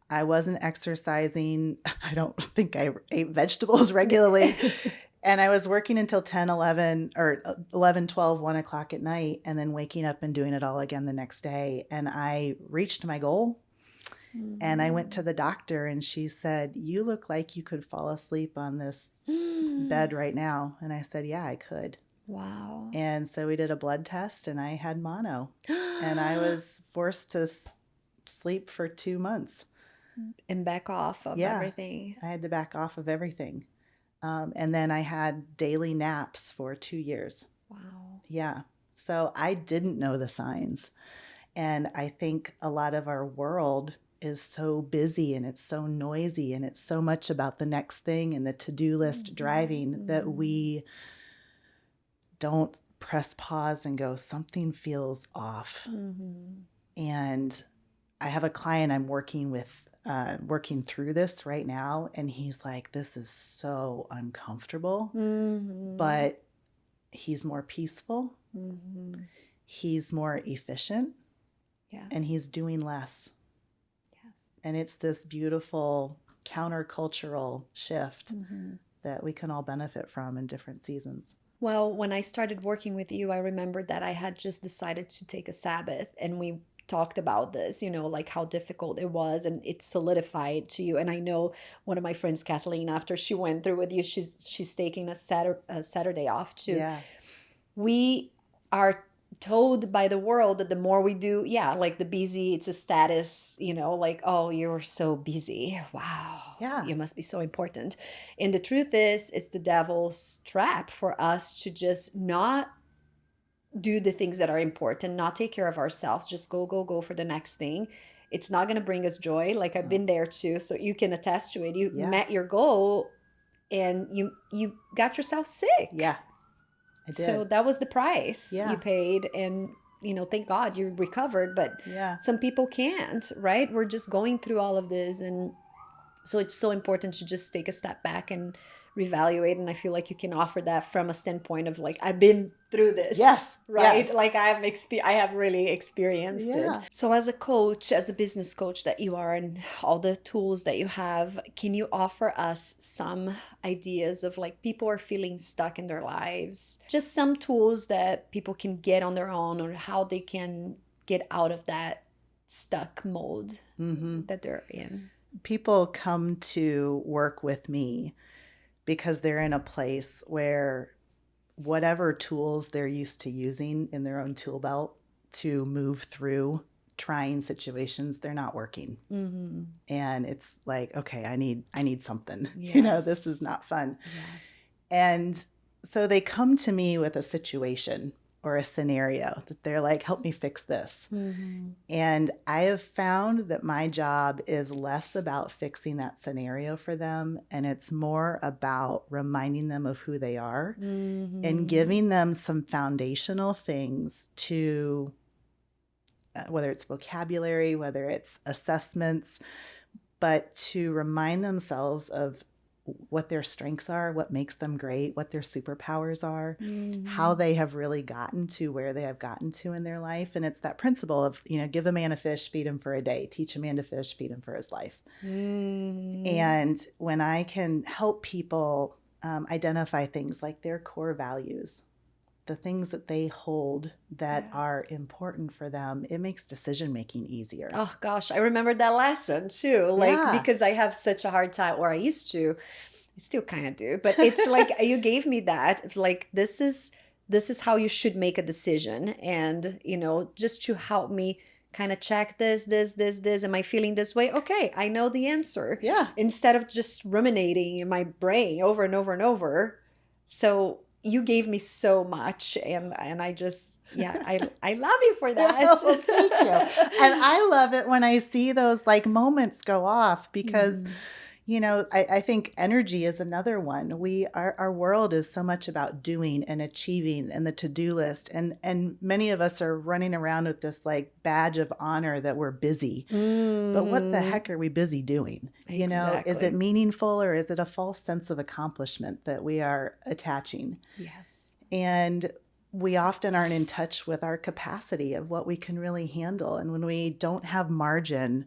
I wasn't exercising. I don't think I ate vegetables regularly. And I was working until 10, 11, or 11, 12, 1 o'clock at night, and then waking up and doing it all again the next day. And I reached my goal. And I went to the doctor, and she said, you look like you could fall asleep on this bed right now. And I said, yeah, I could. Wow. And so we did a blood test, and I had mono. And I was forced to sleep for 2 months. And back off of everything. I had to back off of everything. And then I had daily naps for 2 years. Wow. Yeah. So I didn't know the signs. And I think a lot of our world is so busy, and it's so noisy, and it's so much about the next thing and the to-do list driving that we don't press pause and go, something feels off. And I have a client I'm working through this right now, and he's like, this is so uncomfortable, but he's more peaceful. He's more efficient. Yes. And he's doing less. Yes. And it's this beautiful countercultural shift that we can all benefit from in different seasons. Well, when I started working with you, I remembered that I had just decided to take a Sabbath, and we talked about this, like how difficult it was, and it solidified to you. And I know one of my friends, Kathleen, after she went through with you, she's taking a Saturday off too. Yeah. We are told by the world that the more we do, like the busy, it's a status, like, oh, you're so busy. Wow. Yeah. You must be so important. And the truth is, it's the devil's trap for us to just not do the things that are important, not take care of ourselves, just go for the next thing. It's not going to bring us joy. Like I've been there too. So you can attest to it. You met your goal, and you got yourself sick. Yeah, I did. So that was the price Yeah. you paid, and thank God you recovered, but Yeah. some people can't, right? We're just going through all of this, and so it's so important to just take a step back and reevaluate. And I feel like you can offer that from a standpoint of like, I've been through this. Yes. Right? Yes. Like I have really experienced it. So as a coach, as a business coach that you are, and all the tools that you have, can you offer us some ideas of like people are feeling stuck in their lives? Just some tools that people can get on their own, or how they can get out of that stuck mode that they're in. People come to work with me because they're in a place where whatever tools they're used to using in their own tool belt to move through trying situations, they're not working. And it's like, okay, I need something. Yes. This is not fun. Yes. And so they come to me with a situation or a scenario that they're like, help me fix this. And I have found that my job is less about fixing that scenario for them, and it's more about reminding them of who they are and giving them some foundational things to, whether it's vocabulary, whether it's assessments, but to remind themselves of what their strengths are, what makes them great, what their superpowers are, how they have really gotten to where they have gotten to in their life. And it's that principle of, give a man a fish, feed him for a day, teach a man to fish, feed him for his life. And when I can help people identify things like their core values, the things that they hold that are important for them, it makes decision-making easier. Oh gosh, I remember that lesson too. Because I have such a hard time, or I used to, I still kind of do, but it's like you gave me that. It's like, this is how you should make a decision. And, just to help me kind of check this, am I feeling this way? Okay, I know the answer. Yeah. Instead of just ruminating in my brain over and over and over. So you gave me so much, and I just, I love you for that. Oh, thank you. And I love it when I see those like moments go off, because I think energy is another one. Our world is so much about doing and achieving and the to-do list. And many of us are running around with this like badge of honor that we're busy. But what the heck are we busy doing? Exactly. Is it meaningful, or is it a false sense of accomplishment that we are attaching? Yes. And we often aren't in touch with our capacity of what we can really handle. And when we don't have margin,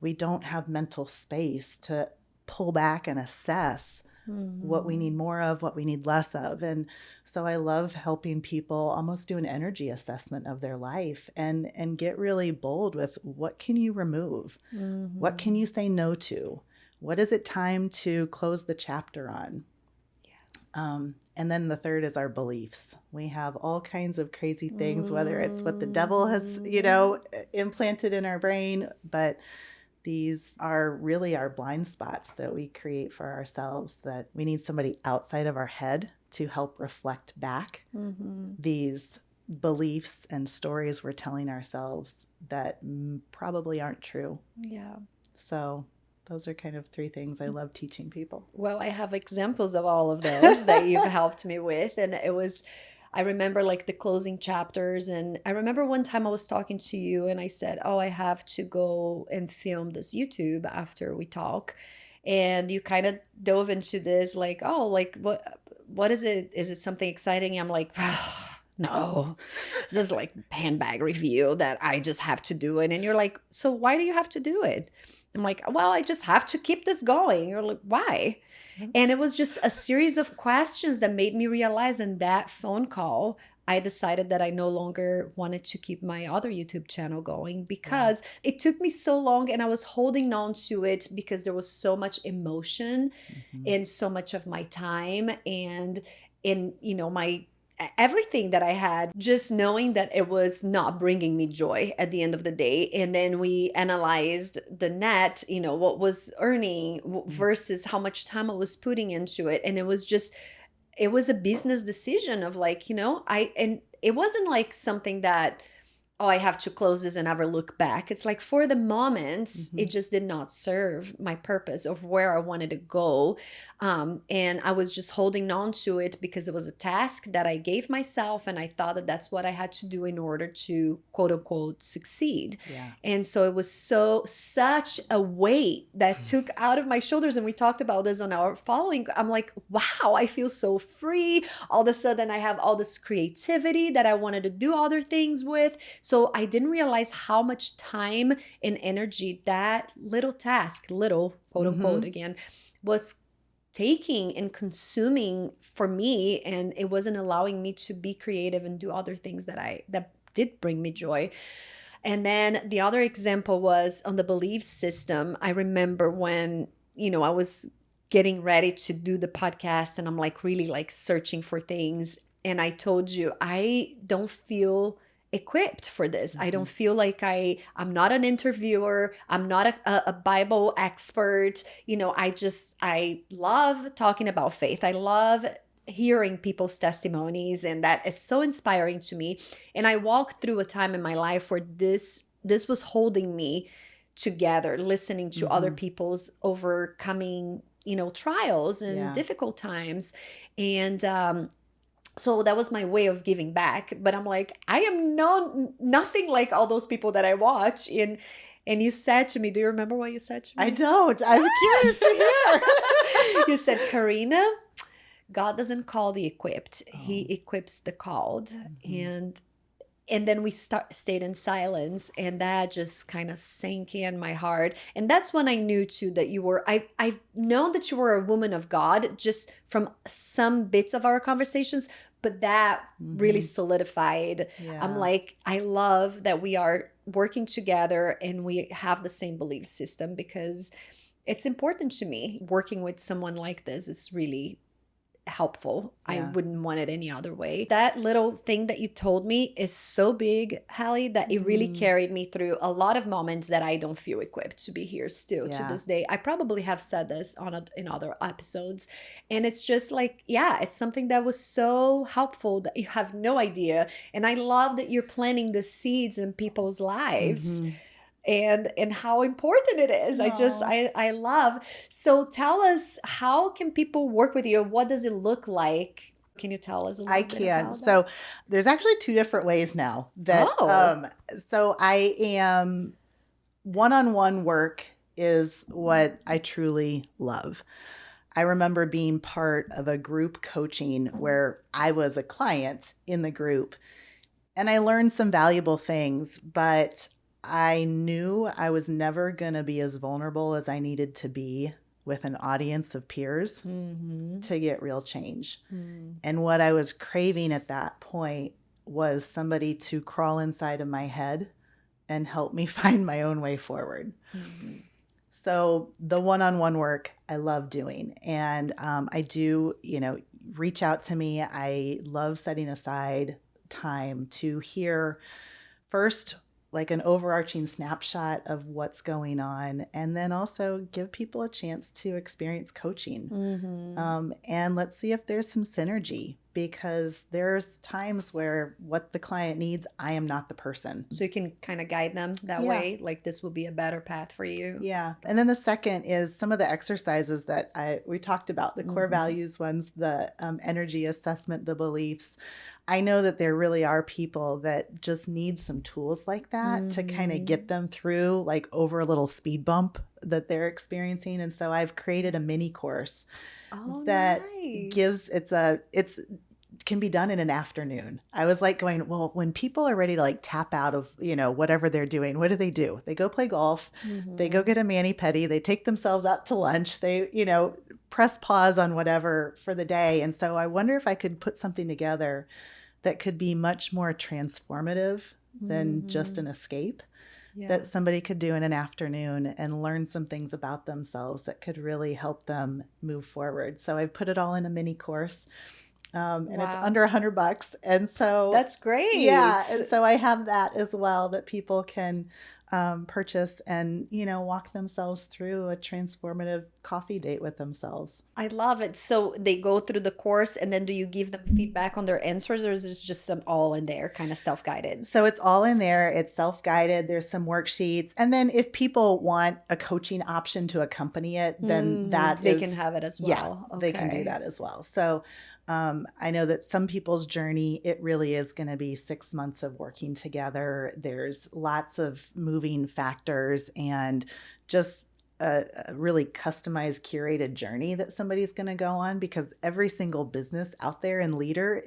we don't have mental space to pull back and assess what we need more of, what we need less of. And so I love helping people almost do an energy assessment of their life and get really bold with, what can you remove? What can you say no to? What is it time to close the chapter on? And then the third is our beliefs. We have all kinds of crazy things, whether it's what the devil has, implanted in our brain, but these are really our blind spots that we create for ourselves, that we need somebody outside of our head to help reflect back these beliefs and stories we're telling ourselves that probably aren't true. Yeah. So those are kind of three things I love teaching people. Well, I have examples of all of those that you've helped me with. And I remember like the closing chapters. And I remember one time I was talking to you and I said, oh, I have to go and film this YouTube after we talk. And you kind of dove into this like, oh, like what is it? Is it something exciting? I'm like, no, this is like handbag review that I just have to do it. And you're like, so why do you have to do it? I'm like, well, I just have to keep this going. You're like, why? And it was just a series of questions that made me realize in that phone call, I decided that I no longer wanted to keep my other YouTube channel going, because it took me so long and I was holding on to it because there was so much emotion and so much of my time and in, my everything that I had, just knowing that it was not bringing me joy at the end of the day. And then we analyzed the net, what was earning versus how much time I was putting into it. And it was a business decision of like, and it wasn't like something that oh, I have to close this and never look back. It's like for the moments, Mm-hmm. it just did not serve my purpose of where I wanted to go. And I was just holding on to it because it was a task that I gave myself. And I thought that that's what I had to do in order to quote unquote succeed. Yeah. And so it was such a weight that took out of my shoulders. And we talked about this on our following. I'm like, wow, I feel so free. All of a sudden, I have all this creativity that I wanted to do other things with. So I didn't realize how much time and energy that little task, little quote unquote again, was taking and consuming for me. And it wasn't allowing me to be creative and do other things that did bring me joy. And then the other example was on the belief system. I remember when, I was getting ready to do the podcast and I'm like really like searching for things. And I told you, I don't feel equipped for this. I don't feel like I'm not an interviewer. I'm not a Bible expert. I love talking about faith. I love hearing people's testimonies, and that is so inspiring to me. And I walked through a time in my life where this was holding me together, listening to other people's overcoming, trials and difficult times. And so that was my way of giving back. But I'm like, I am nothing like all those people that I watch. And you said to me, do you remember what you said to me? I don't. I'm curious to hear. You said, Karina, God doesn't call the equipped. He equips the called. And then we stayed in silence, and that just kind of sank in my heart. And that's when I knew too that you were, I've known that you were a woman of God just from some bits of our conversations, but that really solidified. I'm like, I love that we are working together and we have the same belief system, because it's important to me. Working with someone like this is really helpful. I wouldn't want it any other way. That little thing that you told me is so big, Halle, that it really carried me through a lot of moments that I don't feel equipped to be here still to this day. I probably have said this in other episodes. And it's just like, it's something that was so helpful that you have no idea. And I love that you're planting the seeds in people's lives. And how important it is. I love. So tell us, how can people work with you? What does it look like? Can you tell us a little bit about that? So there's actually two different ways now that, so I am one-on-one work is what I truly love. I remember being part of a group coaching where I was a client in the group, and I learned some valuable things, but I knew I was never going to be as vulnerable as I needed to be with an audience of peers to get real change. And what I was craving at that point was somebody to crawl inside of my head and help me find my own way forward. So the one-on-one work I love doing. And I do, reach out to me. I love setting aside time to hear first like an overarching snapshot of what's going on, and then also give people a chance to experience coaching. And let's see if there's some synergy, because there's times where what the client needs, I am not the person. So you can kind of guide them that way, like this will be a better path for you. Yeah. And then the second is some of the exercises that we talked about, the core values ones, the energy assessment, the beliefs. I know that there really are people that just need some tools like that to kind of get them through, like over a little speed bump that they're experiencing. And so I've created a mini course that gives, can be done in an afternoon. I was like going, well, when people are ready to like tap out of, whatever they're doing, what do? They go play golf, they go get a mani-pedi, they take themselves out to lunch, they, press pause on whatever for the day. And so I wonder if I could put something together that could be much more transformative than just an escape, that somebody could do in an afternoon and learn some things about themselves that could really help them move forward. So I've put it all in a mini course. And it's under $100. And so that's great. Yeah. And so I have that as well, that people can purchase and, walk themselves through a transformative coffee date with themselves. I love it. So they go through the course, and then do you give them feedback on their answers, or is this just some all in there, kind of self-guided? So it's all in there. It's self-guided. There's some worksheets. And then if people want a coaching option to accompany it, then they can have it as well. Yeah, they can do that as well. So I know that some people's journey, it really is going to be 6 months of working together. There's lots of moving factors and just a really customized, curated journey that somebody's going to go on, because every single business out there and leader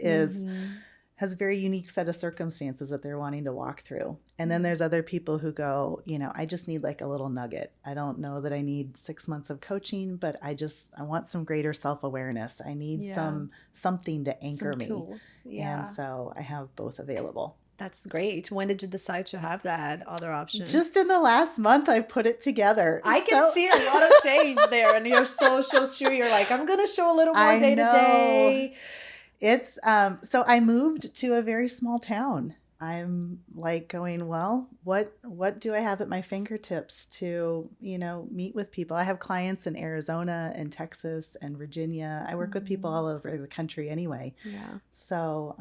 has a very unique set of circumstances that they're wanting to walk through. And then there's other people who go, I just need like a little nugget. I don't know that I need 6 months of coaching, but I want some greater self-awareness. I need something to anchor some me. Tools. Yeah. And so I have both available. That's great. When did you decide to have that other option? Just in the last month, I put it together. I can see a lot of change there in your socials. Sure, you're like, I'm going to show a little more day to day. It's so I moved to a very small town. I'm like going, well, what do I have at my fingertips to, meet with people? I have clients in Arizona and Texas and Virginia. I work with people all over the country anyway. Yeah. So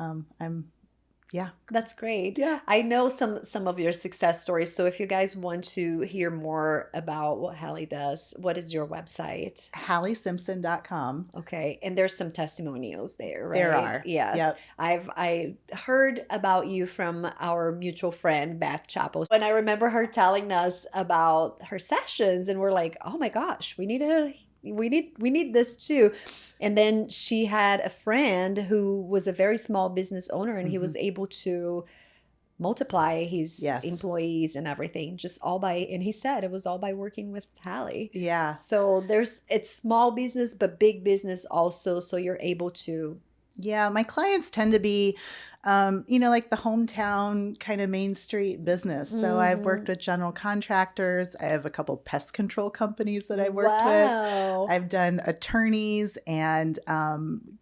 yeah. That's great. Yeah. I know some of your success stories. So if you guys want to hear more about what Halle does, what is your website? HalleSimpson.com. Okay. And there's some testimonials there, right? There are. Yes. Yep. I heard about you from our mutual friend, Beth Chappell. And I remember her telling us about her sessions, and we're like, oh my gosh, we need this too. And then she had a friend who was a very small business owner, and he was able to multiply his employees and everything just all by, and he said it was all by working with Halle. Yeah. So it's small business, but big business also. So you're able to. Yeah. My clients tend to be, like the hometown kind of Main Street business. So I've worked with general contractors. I have a couple pest control companies that I worked with. I've done attorneys and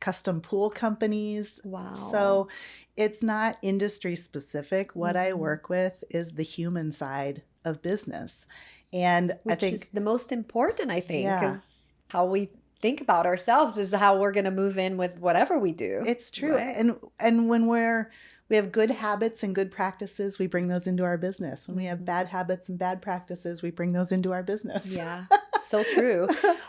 custom pool companies. Wow. So it's not industry specific. What I work with is the human side of business. And I think is the most important, I think, because how we think about ourselves is how we're going to move in with whatever we do. It's true. Right? And when we have good habits and good practices, we bring those into our business. When we have bad habits and bad practices, we bring those into our business. Yeah, so true.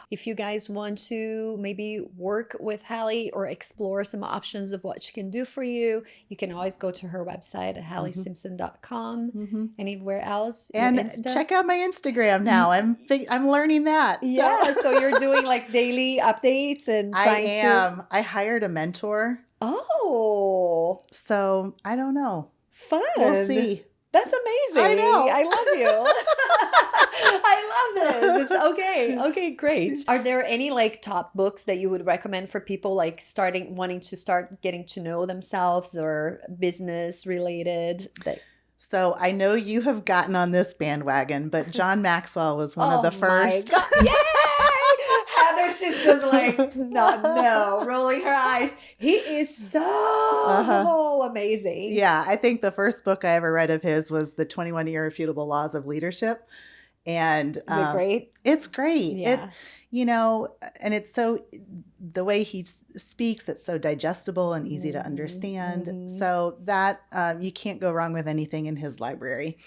If you guys want to maybe work with Halle or explore some options of what she can do for you, you can always go to her website at hallesimpson.com. Anywhere else? And check out my Instagram now. I'm learning that. So. Yeah, so you're doing like daily updates and trying I hired a mentor. Oh. So I don't know. Fun. We'll see. That's amazing. I know. I love you. I love this. It's okay. Okay, great. Are there any like top books that you would recommend for people like wanting to start getting to know themselves or business related? So I know you have gotten on this bandwagon, but John Maxwell was one of the first. Yay! Heather, she's just like, no, rolling her eyes. He is so amazing. Yeah, I think the first book I ever read of his was The 21 Irrefutable Laws of Leadership. And is it great? It's great. Yeah. And it's so, the way he speaks, it's so digestible and easy to understand. So that you can't go wrong with anything in his library.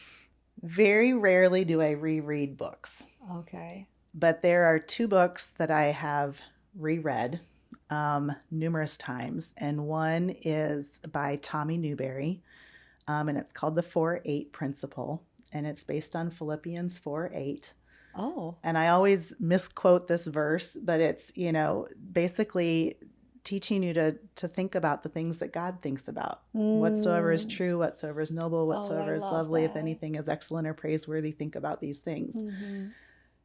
Very rarely do I reread books. Okay. But there are 2 books that I have reread numerous times. And one is by Tommy Newberry, and it's called The 4-8 Principle. And it's based on Philippians 4:8. Oh. And I always misquote this verse, but it's, basically teaching you to think about the things that God thinks about. Whatsoever is true, whatsoever is noble, whatsoever is lovely, if anything is excellent or praiseworthy, think about these things.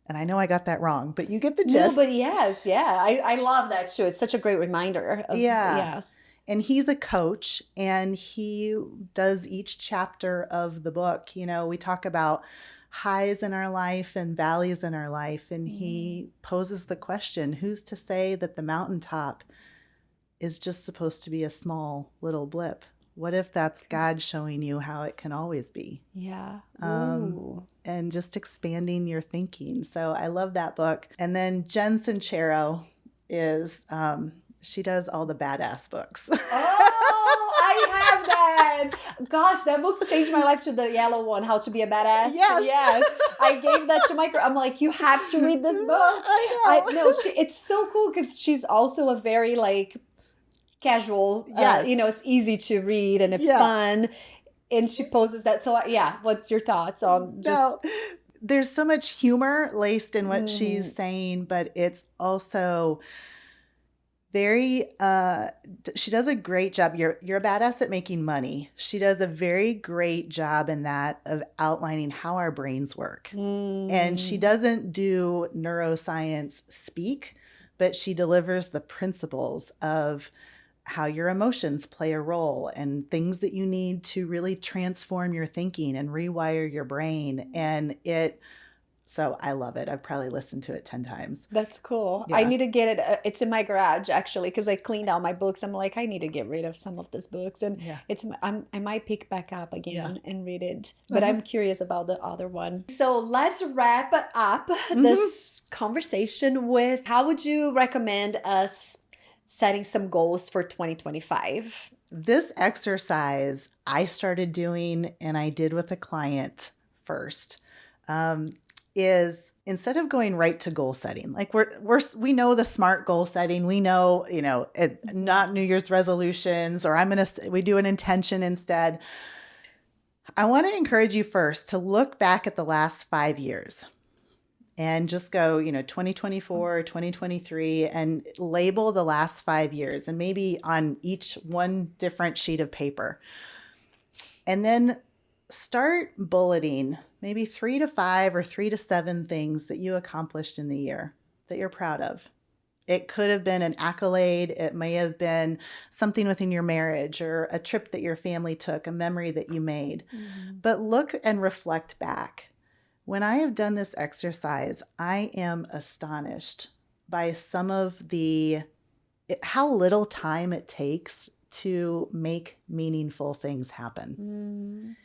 And I know I got that wrong, but you get the gist. No, but yes, yeah. I love that too. It's such a great reminder. Yes. And he's a coach, and he does each chapter of the book. We talk about highs in our life and valleys in our life. And he poses the question, who's to say that the mountaintop is just supposed to be a small little blip? What if that's God showing you how it can always be? Yeah. Um, and just expanding your thinking. So I love that book. And then Jen Sincero is, she does all the badass books. Oh, I have that. Gosh, that book changed my life to the yellow one, How to Be a Badass. Yes. Yes. I gave that to my girl. I'm like, you have to read this book. I know. It's so cool because she's also a very like casual, Yes. it's easy to read and it's Yeah. fun. And she poses that. So yeah, what's your thoughts on just... No, there's so much humor laced in what she's saying, but it's also very, she does a great job. You're a badass at making money. She does a very great job in that of outlining how our brains work. And she doesn't do neuroscience speak, but she delivers the principles of how your emotions play a role and things that you need to really transform your thinking and rewire your brain. And so I love it. I've probably listened to it 10 times. That's cool. Yeah. I need to get it. It's in my garage actually, because I cleaned out my books. I'm like, I need to get rid of some of these books, and Yeah. I might pick back up again Yeah. and read it. But I'm curious about the other one. So let's wrap up this conversation with, how would you recommend us setting some goals for 2025? This exercise I started doing, and I did with a client first, is instead of going right to goal setting, like we know the SMART goal setting, we know, not New Year's resolutions, or we do an intention instead. I want to encourage you first to look back at the last 5 years and just go, 2024, 2023, and label the last 5 years, and maybe on each one different sheet of paper. And then start bulleting maybe 3 to 5 or 3 to 7 things that you accomplished in the year that you're proud of. It could have been an accolade. It may have been something within your marriage or a trip that your family took, a memory that you made. But look and reflect back. When I have done this exercise, I am astonished by some of how little time it takes to make meaningful things happen.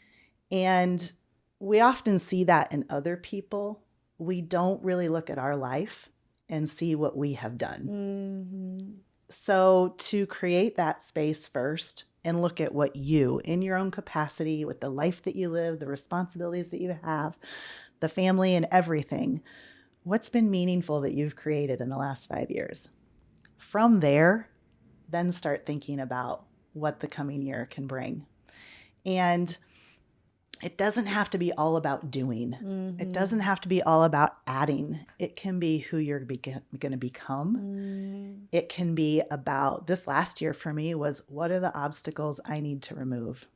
And we often see that in other people. We don't really look at our life and see what we have done. So to create that space first and look at what you, in your own capacity, with the life that you live, the responsibilities that you have, the family and everything, what's been meaningful that you've created in the last 5 years? From there, then start thinking about what the coming year can bring. And it doesn't have to be all about doing. It doesn't have to be all about adding. It can be who you're going to become. It can be about, this last year for me was, what are the obstacles I need to remove?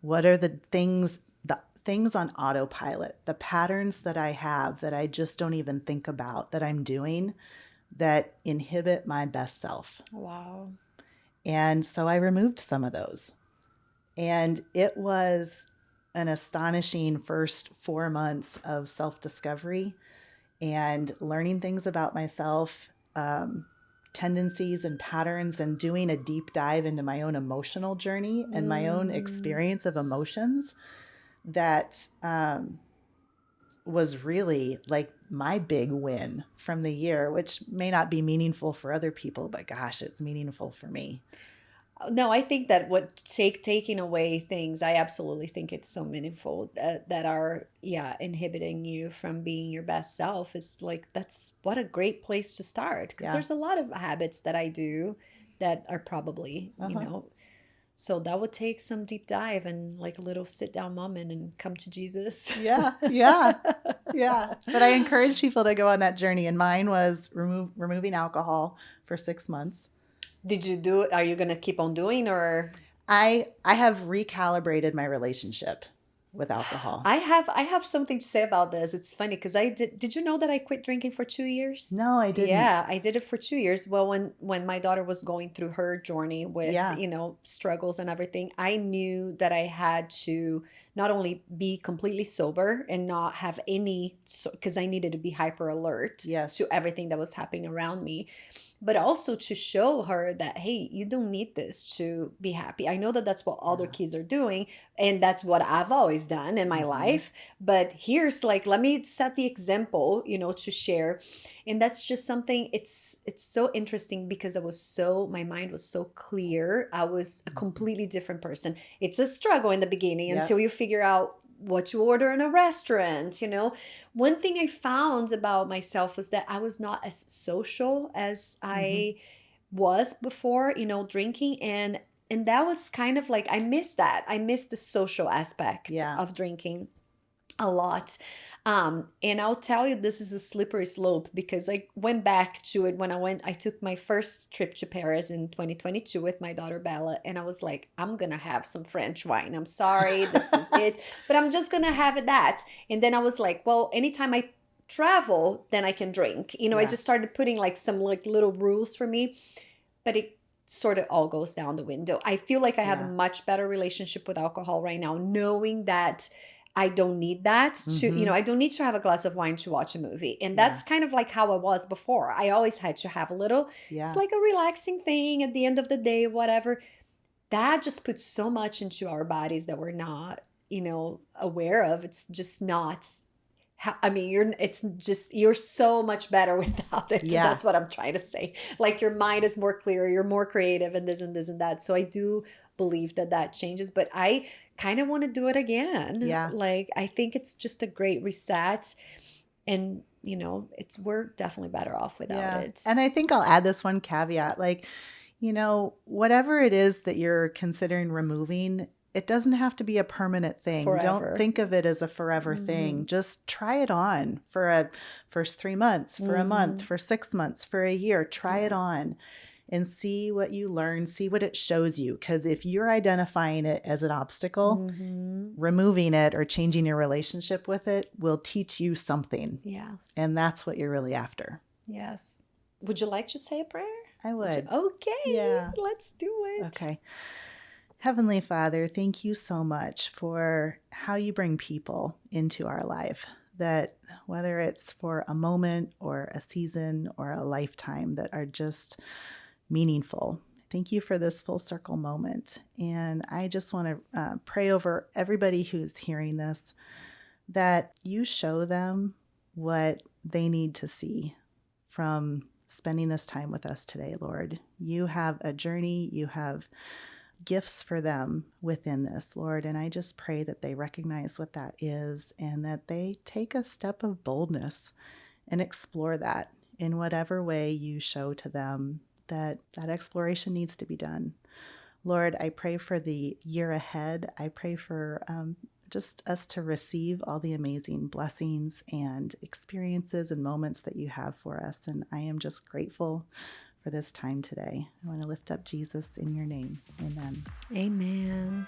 What are the things on autopilot, the patterns that I have that I just don't even think about that I'm doing that inhibit my best self? Wow. And so I removed some of those. And it was an astonishing first 4 months of self-discovery and learning things about myself, tendencies and patterns, and doing a deep dive into my own emotional journey and my own experience of emotions that was really like my big win from the year, which may not be meaningful for other people, but gosh, it's meaningful for me. No, I think that taking away things, I absolutely think it's so meaningful that are, inhibiting you from being your best self. Is like, that's what a great place to start, because there's a lot of habits that I do that are probably, so that would take some deep dive and like a little sit down moment and come to Jesus. Yeah. But I encourage people to go on that journey. And mine was removing alcohol for 6 months. Did you do it? Are you going to keep on doing, or? I have recalibrated my relationship with alcohol. I have something to say about this. It's funny because did you know that I quit drinking for 2 years? No, I didn't. Yeah, I did it for 2 years. Well, when my daughter was going through her journey with, struggles and everything, I knew that I had to not only be completely sober and not have any, because I needed to be hyper alert Yes. to everything that was happening around me, but also to show her that, hey, you don't need this to be happy. I know that that's what other kids are doing, and that's what I've always done in my life. But here's like, let me set the example, to share. And that's just something, it's so interesting because my mind was so clear. I was a completely different person. It's a struggle in the beginning until you figure out what to order in a restaurant. One thing I found about myself was that I was not as social as I was before, drinking. And that was kind of like, I missed that. I missed the social aspect of drinking a lot. And I'll tell you, this is a slippery slope because I went back to it when I took my first trip to Paris in 2022 with my daughter Bella. And I was like, I'm going to have some French wine. I'm sorry, this is it, but I'm just going to have that. And then I was like, well, anytime I travel, then I can drink. I just started putting like some like little rules for me, but it sort of all goes down the window. I feel like I have a much better relationship with alcohol right now, knowing that I don't need that to, I don't need to have a glass of wine to watch a movie. And that's kind of like how I was before. I always had to have a little, it's like a relaxing thing at the end of the day, whatever. That just puts so much into our bodies that we're not, aware of. It's just not, you're so much better without it. Yeah. That's what I'm trying to say. Like your mind is more clear, you're more creative and this and this and that. So I do believe that changes, but I kind of want to do it again. Yeah. Like, I think it's just a great reset, and we're definitely better off without it. And I think I'll add this one caveat, like, whatever it is that you're considering removing, it doesn't have to be a permanent thing. Forever. Don't think of it as a forever thing. Just try it on for a first 3 months, for a month, for 6 months, for a year. Try it on and see what you learn, see what it shows you. Because if you're identifying it as an obstacle, removing it or changing your relationship with it will teach you something. Yes. And that's what you're really after. Yes. Would you like to say a prayer? I would. Okay. Yeah. Let's do it. Okay. Heavenly Father, thank you so much for how you bring people into our life, that whether it's for a moment or a season or a lifetime, that are just meaningful. Thank you for this full circle moment. And I just want to pray over everybody who's hearing this, that you show them what they need to see from spending this time with us today, Lord. You have a journey, you have gifts for them within this, Lord. And I just pray that they recognize what that is and that they take a step of boldness and explore that in whatever way you show to them that exploration needs to be done. Lord, I pray for the year ahead. I pray for just us to receive all the amazing blessings and experiences and moments that you have for us. And I am just grateful for this time today. I want to lift up Jesus in your name. Amen. Amen.